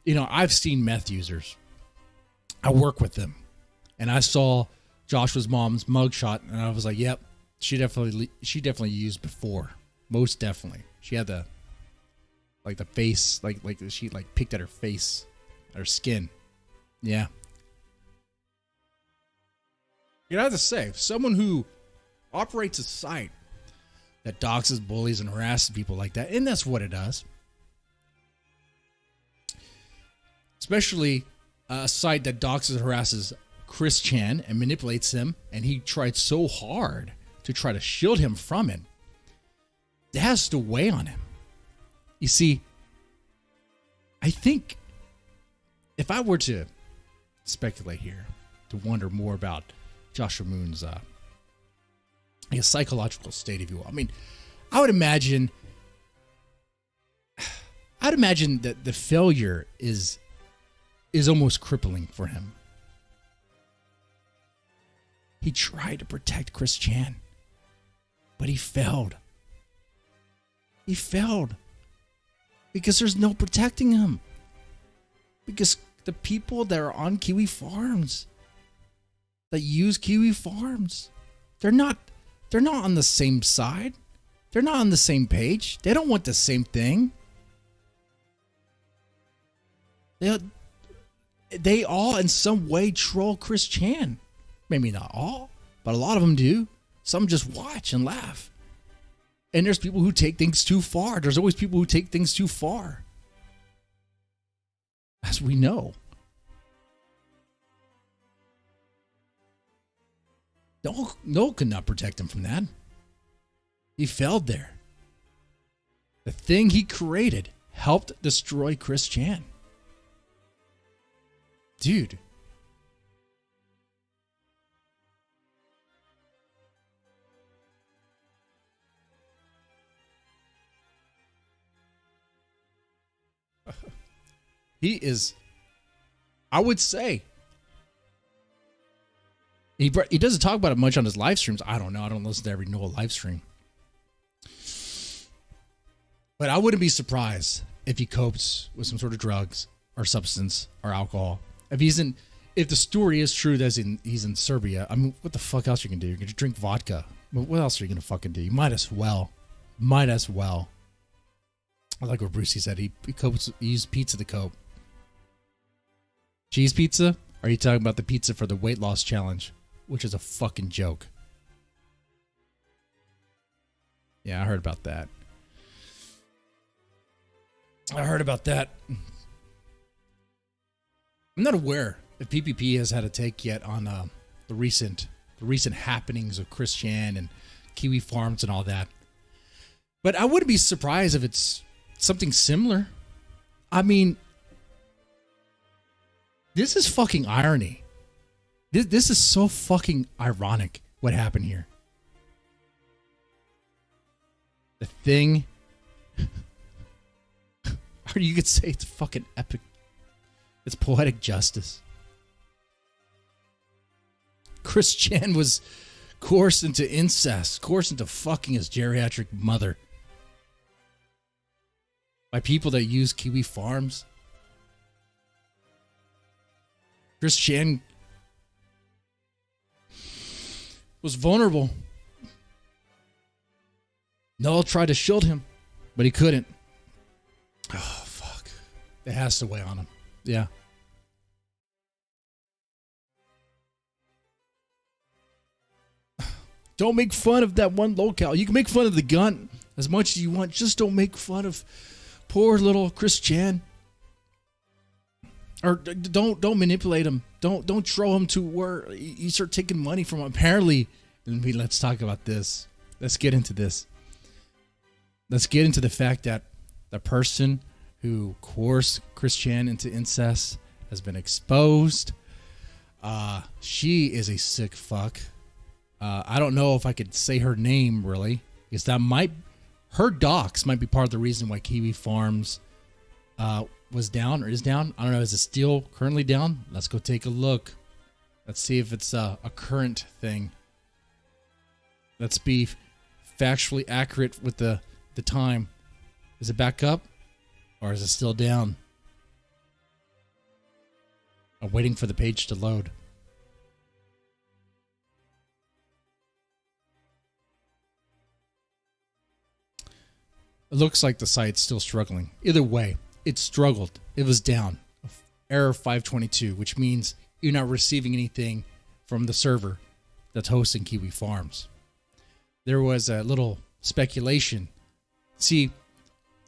I've seen meth users. I work with them, and I saw Joshua's mom's mugshot, and I was like, "Yep, she definitely used before, most definitely." She had the face, like she picked at her face, at her skin. Yeah. You have to say, someone who operates a site that doxes, bullies, and harasses people like that, and that's what it does. Especially a site that doxes and harasses Chris Chan and manipulates him, and he tried so hard to try to shield him from it. It has to weigh on him. You see, I think if I were to speculate here, to wonder more about Joshua Moon's psychological state, if you will. I mean, I'd imagine that the failure is almost crippling for him. He tried to protect Chris Chan, but he failed. He failed because there's no protecting him. Because the people that are on Kiwi Farms, that use Kiwi Farms, they're not on the same side. They're not on the same page. They don't want the same thing. They all in some way troll Chris Chan. Maybe not all, but a lot of them do. Some just watch and laugh. And there's people who take things too far. There's always people who take things too far, as we know. No could not protect him from that. He failed there. The thing he created helped destroy Chris Chan. Dude. He is, I would say, he doesn't talk about it much on his live streams. I don't know. I don't listen to every Noah live stream. But I wouldn't be surprised if he copes with some sort of drugs or substance or alcohol. If the story is true that he's in Serbia, I mean, what the fuck else you can do? You're going to drink vodka. What else are you going to fucking do? You might as well. I like what Brucey said. He used pizza to cope. Cheese pizza? Or are you talking about the pizza for the weight loss challenge? Which is a fucking joke. Yeah, I heard about that. I'm not aware if PPP has had a take yet on the recent happenings of Chris Chan and Kiwi Farms and all that. But I wouldn't be surprised if it's something similar. I mean, this is fucking irony. This is so fucking ironic what happened here. The thing, or you could say it's fucking epic. It's poetic justice. Chris Chan was coerced into incest, coerced into fucking his geriatric mother by people that use Kiwi Farms. Chris Chan was vulnerable. Noel tried to shield him, but he couldn't. Oh, fuck. It has to weigh on him. Yeah. Don't make fun of that one locale. You can make fun of the Gunt as much as you want. Just don't make fun of poor little Chris Chan. Or don't manipulate him. Don't throw him to where you start taking money from him. Apparently, let's talk about this. Let's get into this. Let's get into the fact that the person who coerced Chris Chan into incest has been exposed. She is a sick fuck. I don't know if I could say her name really, because her docs might be part of the reason why Kiwi Farms was down or is down. I don't know. Is it still currently down? Let's go take a look. Let's see if it's a current thing. Let's be factually accurate with the time. Is it back up or is it still down? I'm waiting for the page to load. It looks like the site's still struggling. Either way, it struggled. It was down. Error 522, which means you're not receiving anything from the server that's hosting Kiwi Farms. There was a little speculation. See,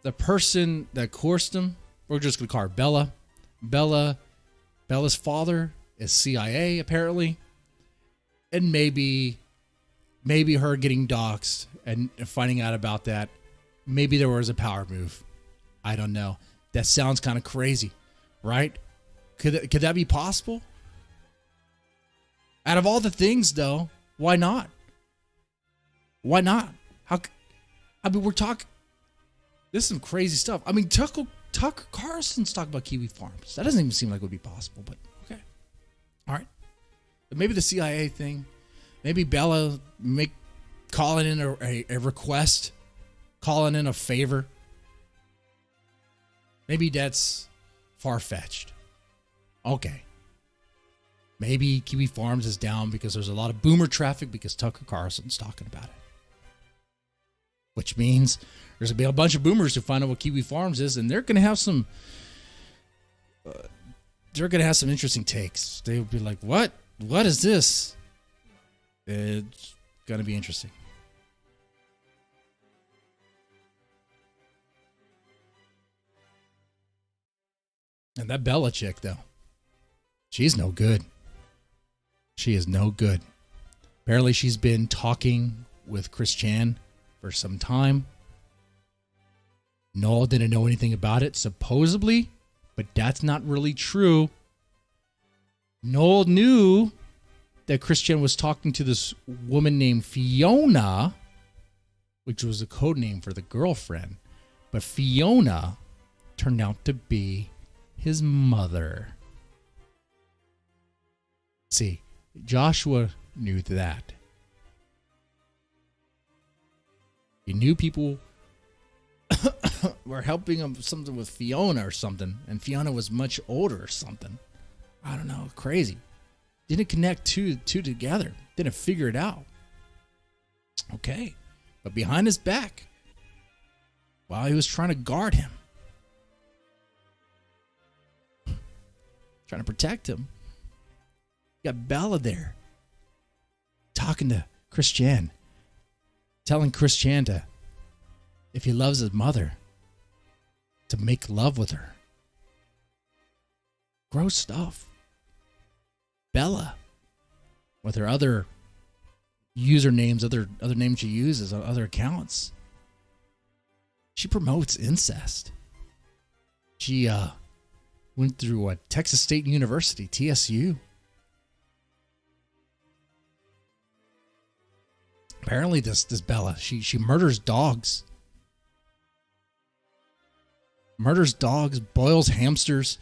the person that coursed him, we're just going to call her Bella. Bella's father is CIA, apparently. And maybe her getting doxxed and finding out about that. Maybe there was a power move. I don't know. That sounds kind of crazy, right? Could that be possible? Out of all the things, though, why not? Why not? We're talking. This is some crazy stuff. I mean, Tucker Carlson's talking about Kiwi Farms. That doesn't even seem like it would be possible, but okay. All right. But maybe the CIA thing. Maybe Bella calling in a request. Calling in a favor. Maybe that's far-fetched. Okay. Maybe Kiwi Farms is down because there's a lot of boomer traffic because Tucker Carlson's talking about it. Which means there's going to be a bunch of boomers who find out what Kiwi Farms is, and they're going to have some interesting takes. They'll be like, what? What is this? It's going to be interesting. And that Bella chick, though, she's no good. She is no good. Apparently, she's been talking with Chris Chan for some time. Noel didn't know anything about it, supposedly, but that's not really true. Noel knew that Chris Chan was talking to this woman named Fiona, which was a code name for the girlfriend. But Fiona turned out to be his mother. See, Joshua knew that. He knew people were helping him something with Fiona or something, and Fiona was much older or something. I don't know, crazy. Didn't connect two together. Didn't figure it out. Okay, but behind his back, while he was trying to guard him, trying to protect him, you got Bella there talking to Chris Chan, telling Chris Chan to, if he loves his mother, to make love with her. Gross stuff. Bella, with her other usernames, other names she uses on other accounts, she promotes incest. She went through Texas State University, TSU. Apparently, this Bella, she murders dogs. Murders dogs, boils hamsters.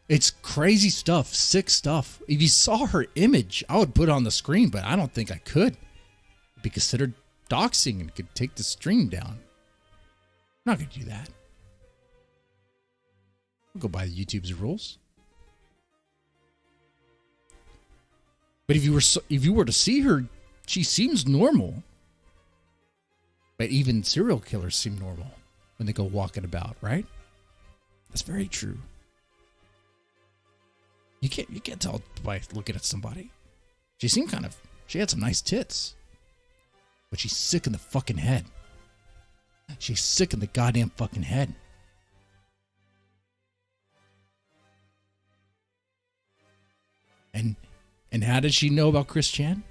It's crazy stuff, sick stuff. If you saw her image, I would put it on the screen, but I don't think I could. It'd be considered doxing and could take the stream down. I'm not going to do that. I'll go by YouTube's rules. But if you were to see her, she seems normal. But even serial killers seem normal when they go walking about, right? That's very true. You can't tell by looking at somebody. She had some nice tits. But she's sick in the fucking head. She's sick in the goddamn fucking head. And how did she know about Chris Chan?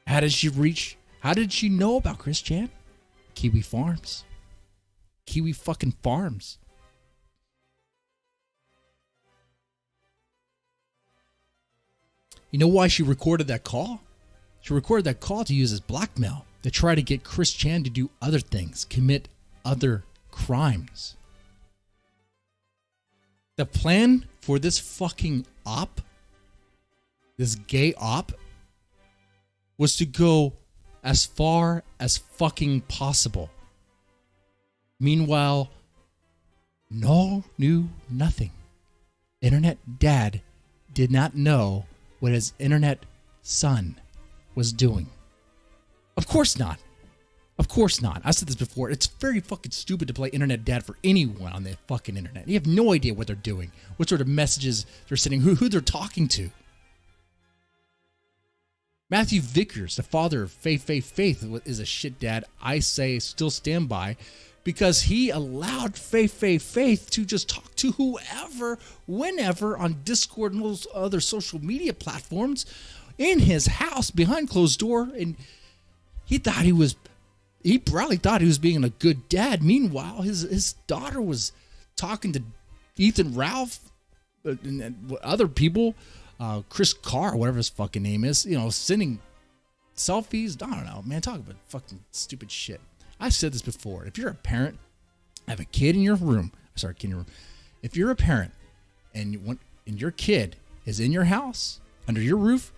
How did she know about Chris Chan? Kiwi Farms. Kiwi fucking Farms. You know why she recorded that call? She recorded that call to use as blackmail, to try to get Chris Chan to do other things, commit other crimes. The plan for this fucking op, this gay op, was to go as far as fucking possible. Meanwhile, Noel knew nothing. Internet dad did not know what his internet son was doing. Of course not. Of course not. I said this before. It's very fucking stupid to play internet dad for anyone on the fucking internet. You have no idea what they're doing, what sort of messages they're sending, who they're talking to. Matthew Vickers, the father of Faith, is a shit dad. I say still stand by, because he allowed Faith to just talk to whoever, whenever on Discord and those other social media platforms in his house behind closed door. And he probably thought he was being a good dad. Meanwhile, his daughter was talking to Ethan Ralph and other people, Chris Carr, whatever his fucking name is, sending selfies. I don't know, man. Talk about fucking stupid shit. I've said this before. If you're a parent, have a kid in your room. If you're a parent and your kid is in your house, under your roof,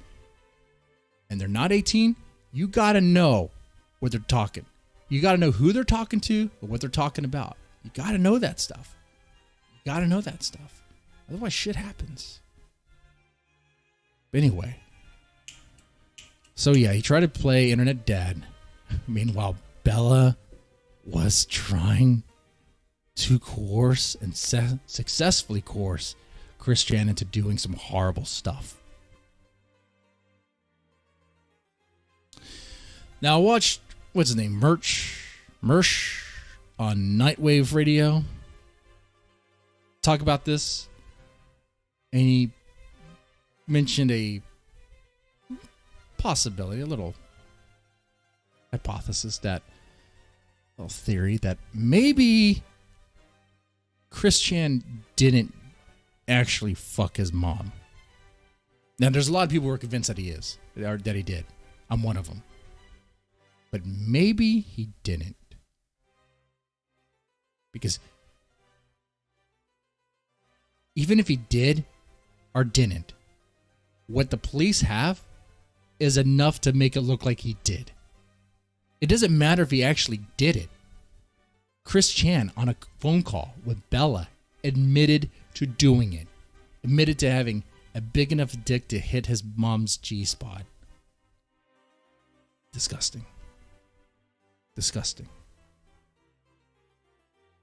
and they're not 18, you got to know what they're talking. You got to know who they're talking to or what they're talking about. You got to know that stuff. Otherwise, shit happens. But anyway. So, yeah, he tried to play internet dad. Meanwhile, Bella was trying to coerce and successfully coerce Chris Chan into doing some horrible stuff. Now, I watched, what's his name, Mersh on Nightwave Radio talk about this. And he mentioned a possibility, a little hypothesis, little theory that maybe Chris Chan didn't actually fuck his mom. Now, there's a lot of people who are convinced that he is, or that he did. I'm one of them. But maybe he didn't. Because even if he did or didn't, what the police have is enough to make it look like he did. It doesn't matter if he actually did it. Chris Chan, on a phone call with Bella, admitted to doing it. Admitted to having a big enough dick to hit his mom's G-spot. Disgusting.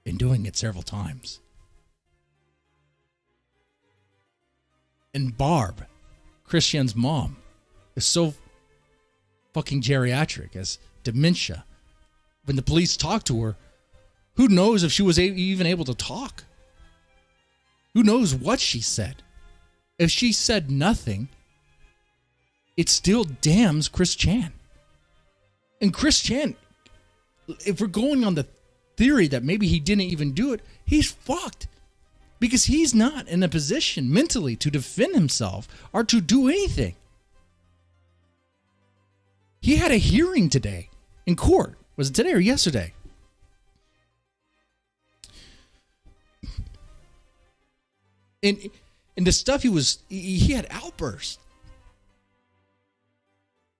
Been doing it several times. And Barb, Chris Chan's mom, is so fucking geriatric, as dementia. When the police talked to her, who knows if she was even able to talk? Who knows what she said? If she said nothing, it still damns Chris Chan. And Chris Chan, if we're going on the theory that maybe he didn't even do it, he's fucked. Because he's not in a position mentally to defend himself or to do anything. He had a hearing today in court. Was it today or yesterday? And the stuff he had outbursts.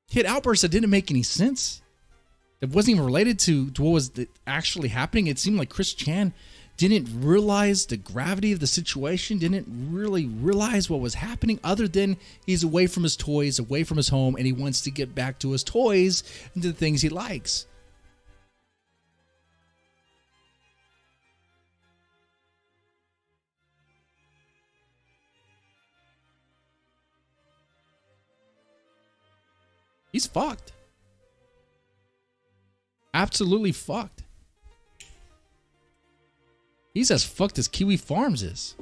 He had outbursts that didn't make any sense. It wasn't even related to what was actually happening. It seemed like Chris Chan didn't realize the gravity of the situation, didn't really realize what was happening, other than he's away from his toys, away from his home, and he wants to get back to his toys and to the things he likes. He's fucked. Absolutely fucked. He's as fucked as Kiwi Farms is.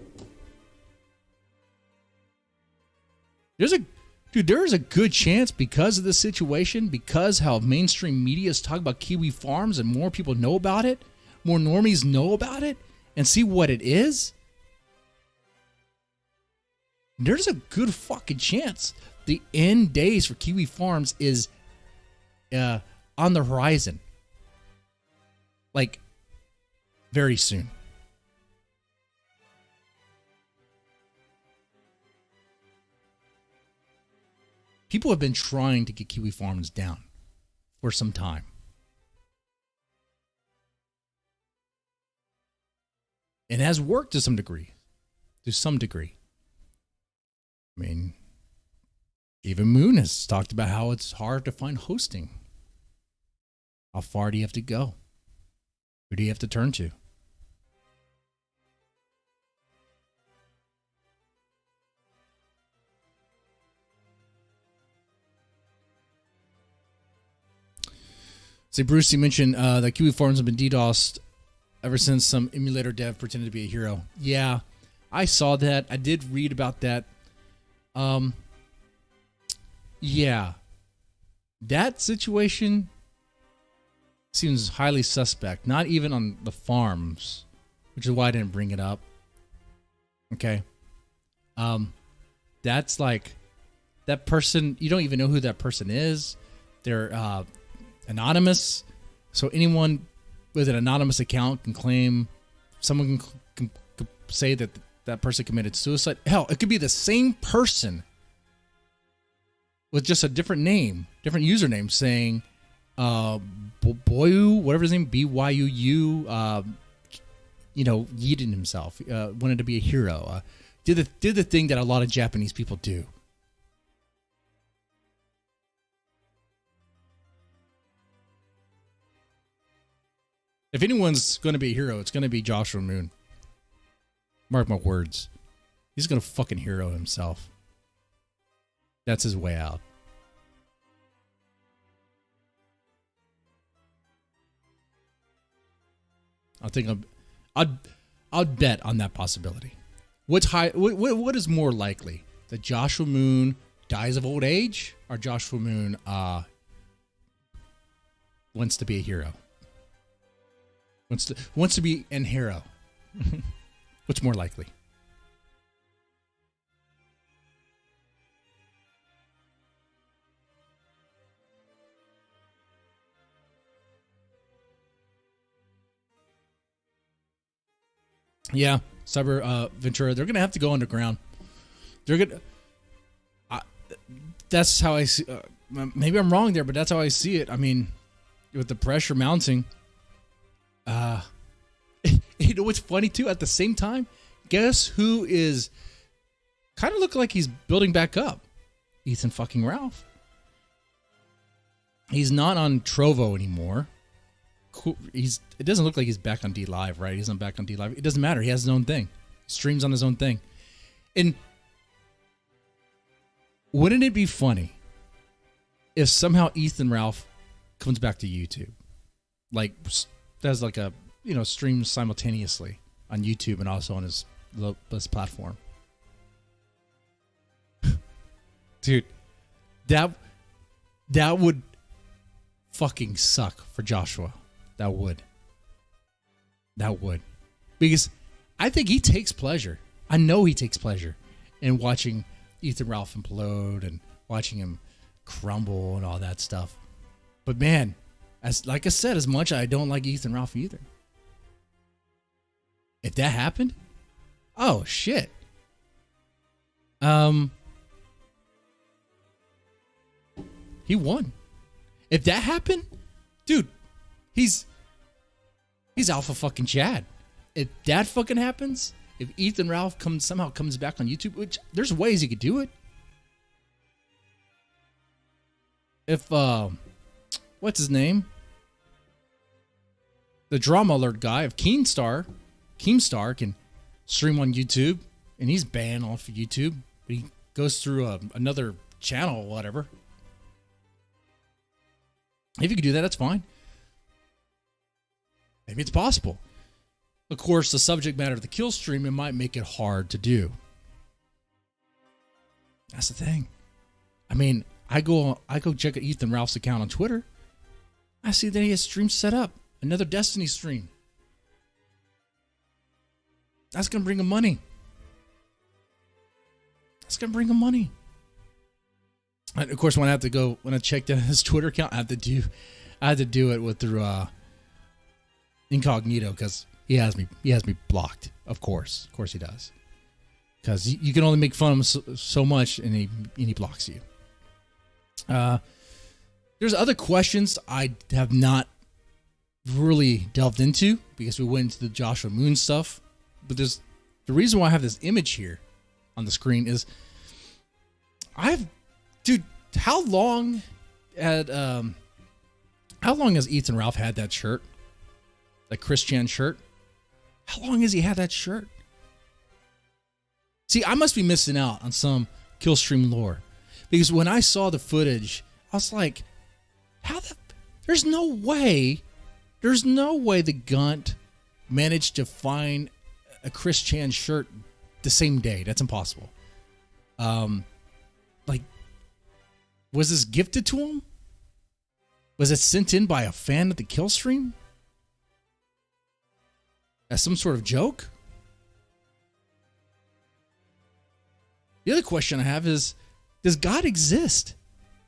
There's a good chance, because of this situation, because how mainstream media is talking about Kiwi Farms and more people know about it, more normies know about it and see what it is, there's a good fucking chance the end days for Kiwi Farms is on the horizon. Like, very soon. People have been trying to get Kiwi Farms down for some time. It has worked to some degree. To some degree. I mean, even Moon has talked about how it's hard to find hosting. How far do you have to go? Who do you have to turn to? See, Bruce, you mentioned that Kiwi Farms have been DDoSed ever since some emulator dev pretended to be a hero. Yeah, I saw that. I did read about that. Yeah. That situation seems highly suspect. Not even on the farms, which is why I didn't bring it up. Okay. That's like, that person, you don't even know who that person is. They're anonymous. So anyone with an anonymous account can claim, someone can say that that person committed suicide. Hell, it could be the same person with just a different name, different username, saying Boyu, whatever his name, BYUU, yeeted himself, wanted to be a hero, did the thing that a lot of Japanese people do. If anyone's going to be a hero, it's going to be Joshua Moon. Mark my words. He's going to fucking hero himself. That's his way out. I'd bet on that possibility. What's high? What is more likely? That Joshua Moon dies of old age, or Joshua Moon wants to be a hero? Wants to be an hero. What's more likely? Yeah, Cyber Ventura, they're gonna have to go underground. They're gonna. That's how I see. Maybe I'm wrong there, but that's how I see it. I mean, with the pressure mounting. You know what's funny too? At the same time, guess who is kind of looking like he's building back up? Ethan fucking Ralph. He's not on Trovo anymore. Cool. It doesn't look like he's back on D Live, right? He's not back on D Live. It doesn't matter. He has his own thing. He streams on his own thing. And wouldn't it be funny if somehow Ethan Ralph comes back to YouTube? Like, does like a, streams simultaneously on YouTube and also on his platform. Dude, that would fucking suck for Joshua. That would. Because I think he takes pleasure. I know he takes pleasure in watching Ethan Ralph implode and watching him crumble and all that stuff. But man, like I said, as much I don't like Ethan Ralph either. If that happened, oh shit. He won. If that happened, dude, he's alpha fucking Chad. If that fucking happens, if Ethan Ralph somehow comes back on YouTube, which there's ways he could do it. If what's his name? The drama alert guy of Keemstar can stream on YouTube, and he's banned off of YouTube, but he goes through another channel or whatever. If you could do that, that's fine. Maybe it's possible. Of course, the subject matter of the kill stream, it might make it hard to do. That's the thing. I mean, I go check Ethan Ralph's account on Twitter. I see that he has streams set up. Another Destiny stream. That's going to bring him money. And of course, when I checked out his Twitter account, I had to do it with through incognito, because he has me blocked. Of course he does, because you can only make fun of him so much, and he blocks you. There's other questions I have not really delved into because we went into the Joshua Moon stuff. But the reason why I have this image here on the screen is dude, how long has Ethan Ralph had that shirt? That Chris Chan shirt? How long has he had that shirt? See, I must be missing out on some Killstream lore. Because when I saw the footage, I was like, there's no way the Gunt managed to find a Chris Chan shirt the same day. That's impossible. Was this gifted to him? Was it sent in by a fan of the Killstream? As some sort of joke? The other question I have is, does God exist?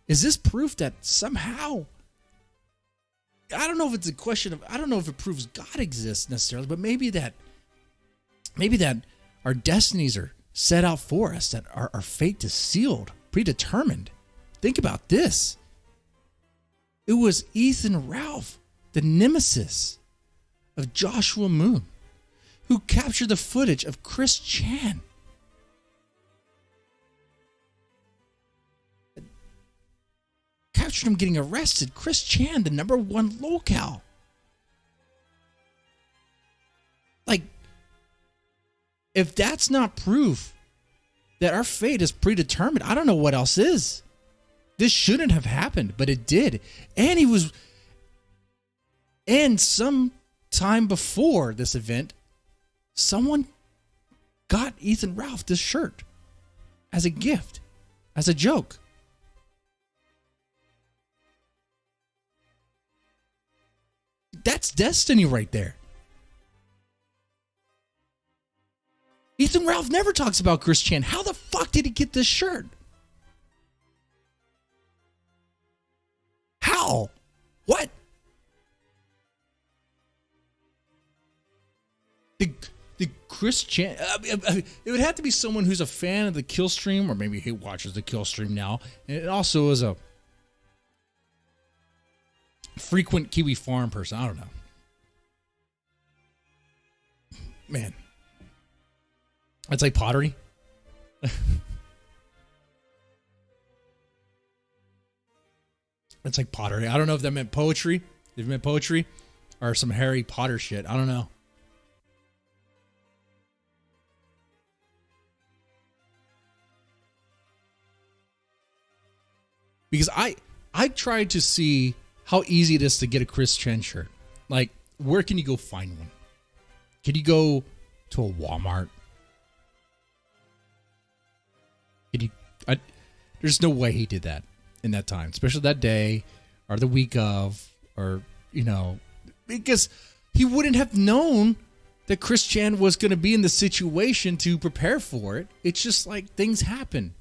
Is this proof that somehow, I don't know if it's a question of, I don't know if it proves God exists necessarily, but maybe that our destinies are set out for us, that our fate is sealed, predetermined. Think about this. It was Ethan Ralph, the nemesis of Joshua Moon, who captured the footage of Chris Chan. Captured him getting arrested. Chris Chan, the #1 locale. Like, if that's not proof that our fate is predetermined, I don't know what else is. This shouldn't have happened, but it did. And some time before this event, someone got Ethan Ralph this shirt as a gift, as a joke. That's destiny right there. Ethan Ralph never talks about Chris Chan. How the fuck did he get this shirt? How? What? The Chris Chan... it would have to be someone who's a fan of the Killstream, or maybe he watches the Killstream now. And it also is a frequent Kiwi Farm person. I don't know. Man. That's like pottery. It's like pottery. I don't know if that meant poetry. If it meant poetry or some Harry Potter shit. I don't know. Because I tried to see how easy it is to get a Chris Chan shirt. Like, where can you go find one? Can you go to a Walmart? There's no way he did that in that time, especially that day or the week of, or, because he wouldn't have known that Chris Chan was going to be in the situation to prepare for it. It's just like things happen.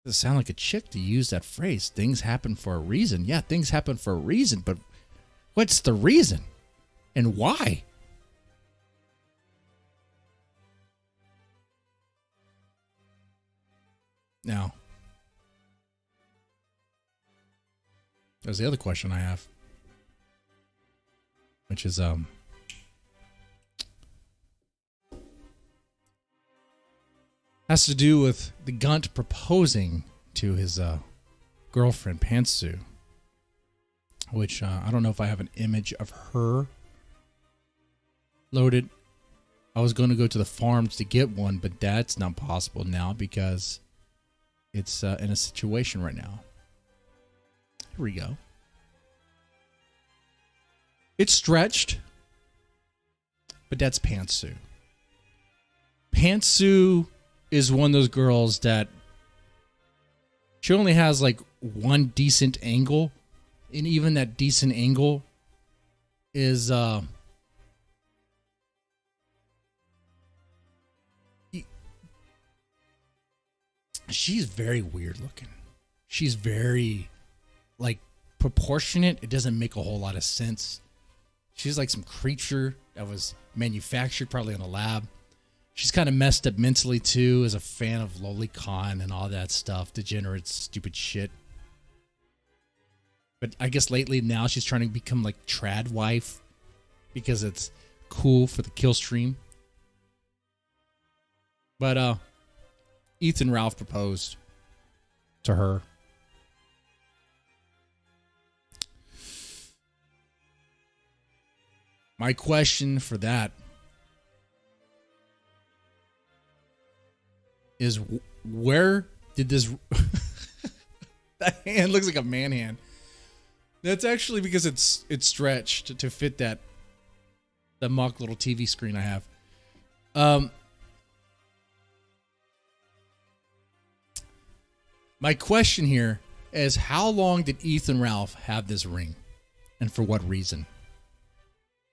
Does it sound like a chick to use that phrase? Things happen for a reason. Yeah, things happen for a reason, but what's the reason? And why? Now, there's the other question I have, which is, has to do with the Gunt proposing to his girlfriend, Pantsu, which I don't know if I have an image of her loaded. I was going to go to the farms to get one, but that's not possible now because it's in a situation right now. Here we go. It's stretched, but that's Pantsu. Pantsu is one of those girls that she only has like one decent angle, and even that decent angle is she's very weird looking. She's very like proportionate. It doesn't make a whole lot of sense. She's like some creature that was manufactured probably in a lab. She's kind of messed up mentally too, as a fan of Lolicon and all that stuff, degenerate, stupid shit. But I guess lately now she's trying to become like trad wife because it's cool for the kill stream. But Ethan Ralph proposed to her. My question for that is, where did this... That hand looks like a man hand. That's actually because it's stretched to fit the mock little TV screen I have. My question here is, how long did Ethan Ralph have this ring? And for what reason?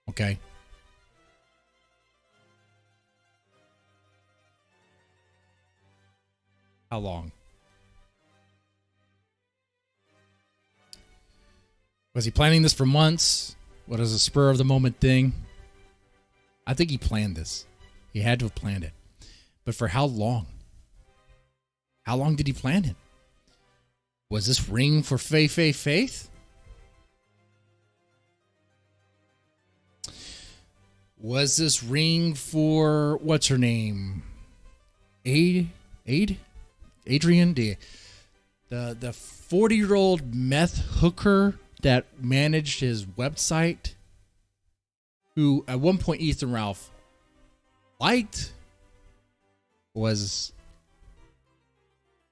Okay. How long? Was he planning this for months? What is a spur of the moment thing? I think he planned this. He had to have planned it. But for how long? How long did he plan it? Was this ring for Faith? Was this ring for, what's her name? Adrian? The 40-year-old meth hooker that managed his website, who at one point Ethan Ralph liked, was,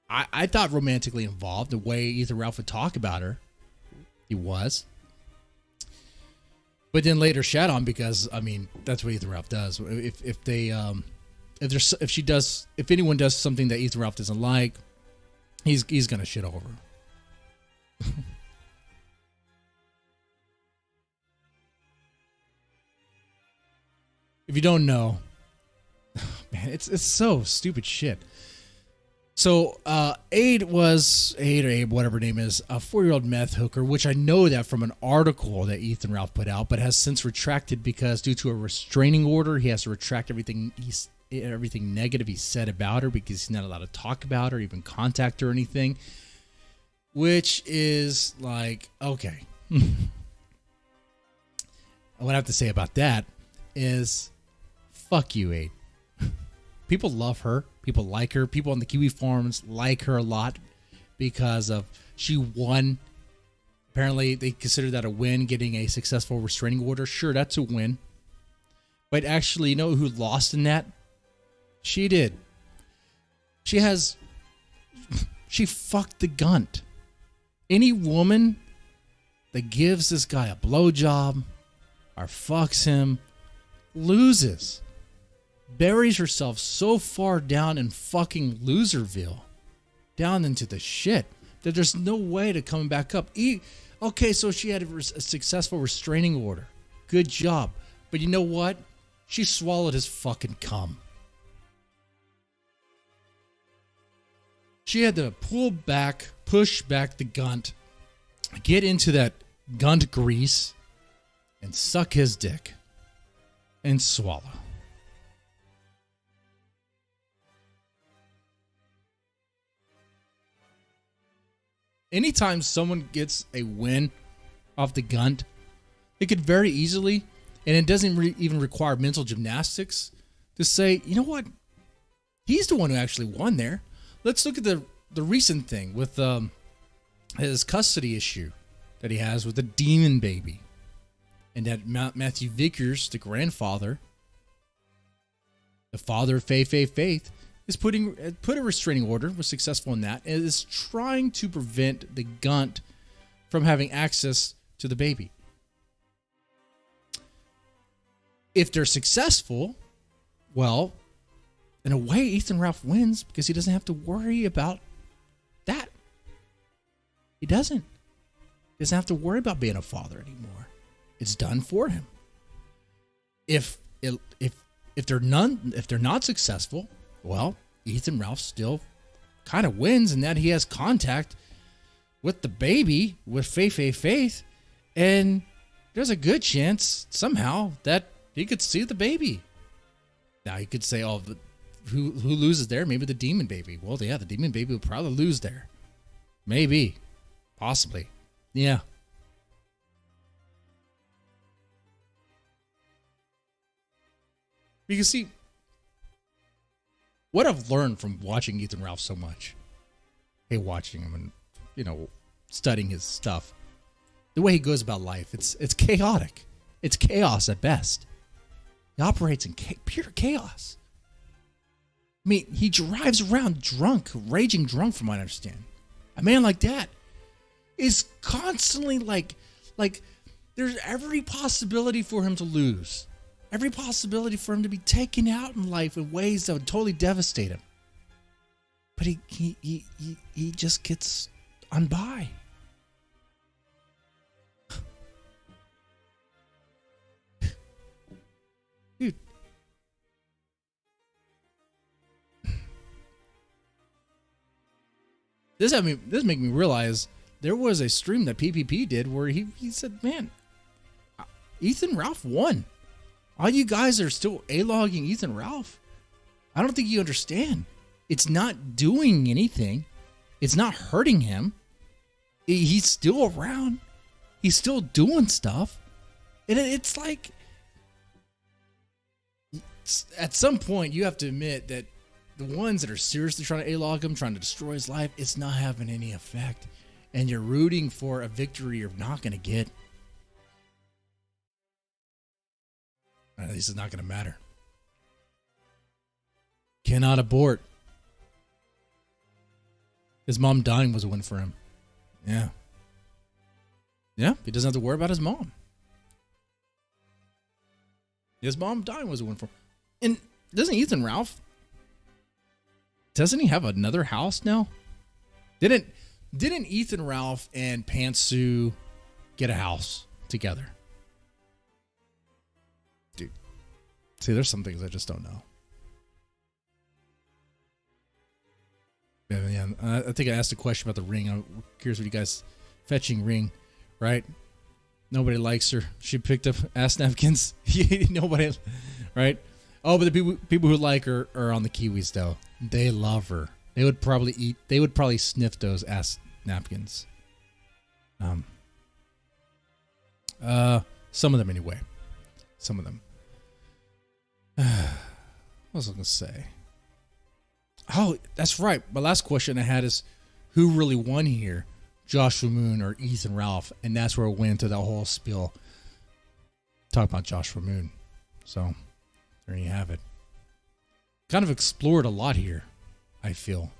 I thought, romantically involved. The way Ethan Ralph would talk about her, he was. But then later shat on, because I mean that's what Ethan Ralph does. If anyone does something that Ethan Ralph doesn't like, he's gonna shit over. If you don't know, man, it's so stupid shit. So Abe, whatever her name is, a 4-year-old meth hooker, which I know that from an article that Ethan Ralph put out, but has since retracted because due to a restraining order, he has to retract everything negative he said about her, because he's not allowed to talk about her, even contact her or anything. Which is like, okay. What I have to say about that is, fuck you, Abe. People love her. People like her. People on the Kiwi Farms like her a lot because of she won. Apparently, they consider that a win, getting a successful restraining order. Sure, that's a win. But actually, you know who lost in that? She did. She fucked the Gunt. Any woman that gives this guy a blowjob or fucks him loses. Buries herself so far down in fucking Loserville, down into the shit, that there's no way to come back up. Okay, so she had a successful restraining order. Good job. But you know what? She swallowed his fucking cum. She had to push back the Gunt, get into that Gunt grease, and suck his dick. And swallow. Anytime someone gets a win off the Gunt, it could very easily, and it doesn't even require mental gymnastics, to say, you know what? He's the one who actually won there. Let's look at the recent thing with his custody issue that he has with the demon baby. And that Matthew Vickers, the grandfather, the father of Faith, is put a restraining order, was successful in that, and is trying to prevent the Gunt from having access to the baby. If they're successful, well, in a way, Ethan Ralph wins because he doesn't have to worry about that. He doesn't. He doesn't have to worry about being a father anymore. It's done for him. If they're not successful, well, Ethan Ralph still kind of wins in that he has contact with the baby, with Faith, and there's a good chance somehow that he could see the baby. Now, you could say, oh, who loses there? Maybe the demon baby. Well, yeah, the demon baby will probably lose there. Maybe. Possibly. Yeah, Because see, what I've learned from watching Ethan Ralph so much, watching him and, studying his stuff, the way he goes about life, it's chaotic. It's chaos at best. He operates in pure chaos. I mean, he drives around drunk, raging drunk from what I understand. A man like that is constantly like there's every possibility for him to lose. Every possibility for him to be taken out in life in ways that would totally devastate him. But he just gets on by. Dude. This make me realize there was a stream that PPP did where he said, man, Ethan Ralph won. All you guys are still A-logging Ethan Ralph. I don't think you understand. It's not doing anything. It's not hurting him. He's still around. He's still doing stuff. And it's like, at some point, you have to admit that the ones that are seriously trying to A-log him, trying to destroy his life, it's not having any effect. And you're rooting for a victory you're not going to get. This is not going to matter. Cannot abort. His mom dying was a win for him. Yeah. Yeah, he doesn't have to worry about his mom. His mom dying was a win for him. And doesn't Ethan Ralph, doesn't he have another house now? Didn't Ethan Ralph and Pantsu get a house together? Dude. See, there's some things I just don't know. Yeah, I think I asked a question about the ring. I'm curious what you guys fetching ring, right? Nobody likes her. She picked up ass napkins. Nobody, right? Oh, but the people who like her are on the Kiwis though. They love her. They would probably sniff those ass napkins. Some of them anyway. Some of them. What was I gonna say? Oh, that's right. My last question I had is, who really won here? Joshua Moon or Ethan Ralph? And that's where it went into that whole spiel. Talk about Joshua Moon. So, there you have it. Kind of explored a lot here, I feel.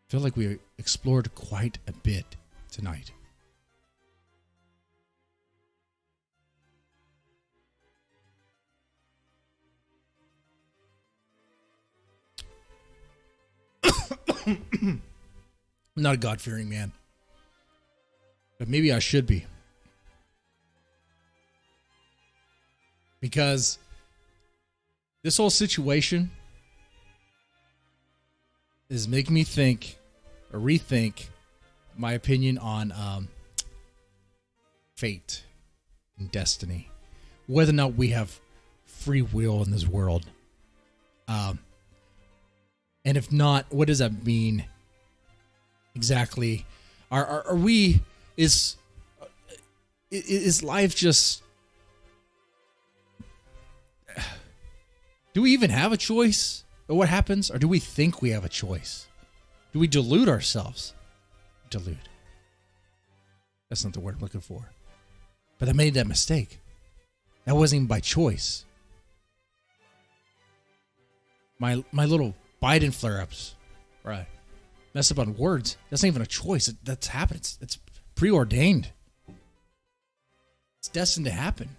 Feel like we explored quite a bit tonight. I'm not a God-fearing man, but maybe I should be, because this whole situation is making me think or rethink my opinion on fate and destiny, whether or not we have free will in this world. And if not, what does that mean exactly? Are we, is life just, do we even have a choice? Or what happens? Or do we think we have a choice? Do we delude ourselves? Delude. That's not the word I'm looking for. But I made that mistake. That wasn't even by choice. My little Biden flare-ups, right? Mess up on words. That's not even a choice. That's happened. It's preordained. It's destined to happen.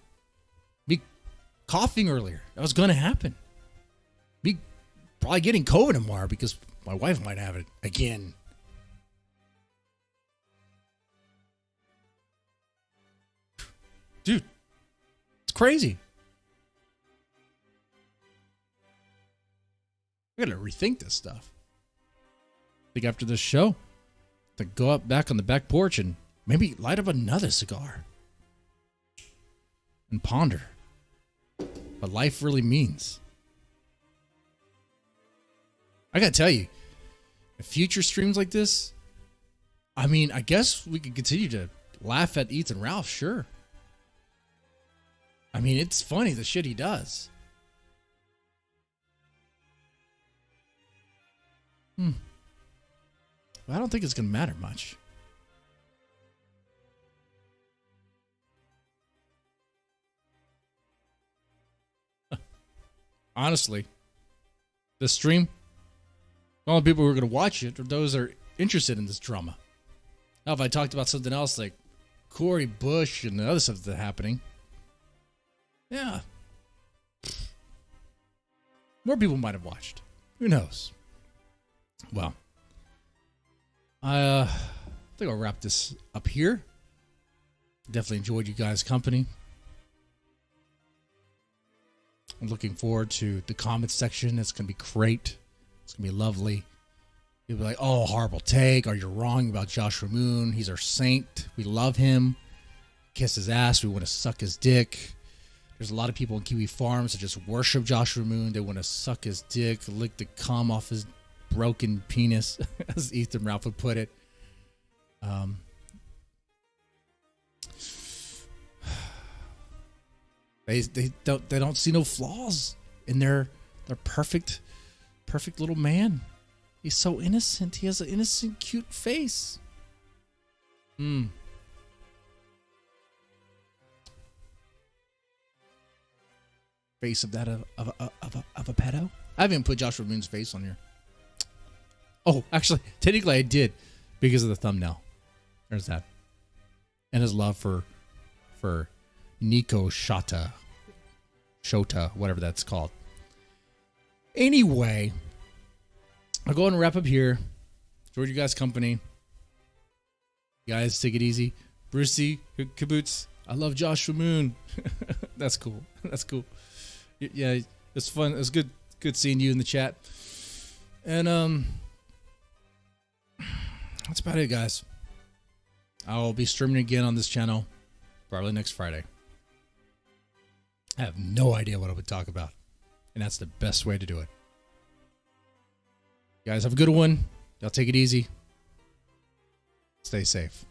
Me coughing earlier. That was going to happen. Me probably getting COVID tomorrow because my wife might have it again. Dude, it's crazy. I gotta rethink this stuff. I think after this show, to go up back on the back porch and maybe light up another cigar and ponder what life really means. I gotta tell you, if future streams like this, I mean, I guess we could continue to laugh at Ethan Ralph, sure. I mean, it's funny the shit he does. But I don't think it's going to matter much. Honestly, the stream, the only people who are going to watch it are those that are interested in this drama. Now, if I talked about something else like Cori Bush and the other stuff that's happening, yeah, more people might have watched. Who knows? Well, I think I'll wrap this up here. Definitely enjoyed you guys' company. I'm looking forward to the comments section. It's going to be great. It's going to be lovely. You'll be like, oh, horrible take. Or you're wrong about Joshua Moon. He's our saint. We love him. Kiss his ass. We want to suck his dick. There's a lot of people in Kiwi Farms that just worship Joshua Moon. They want to suck his dick, lick the cum off his broken penis, as Ethan Ralph would put it. They don't see no flaws in their perfect little man. He's so innocent. He has an innocent, cute face. Face of that of a pedo. I haven't put Joshua Moon's face on here. Oh, actually, technically I did because of the thumbnail. There's that, and his love for Nico Shota, whatever that's called. Anyway, I'll go ahead and wrap up here. Enjoyed you guys' company. You guys, take it easy. Brucey, Kaboots, I love Joshua Moon. That's cool. That's cool. Yeah, it's fun. It was good seeing you in the chat. And that's about it, guys. I'll be streaming again on this channel probably next Friday. I have no idea what I would talk about, and that's the best way to do it. You guys have a good one. Y'all take it easy. Stay safe.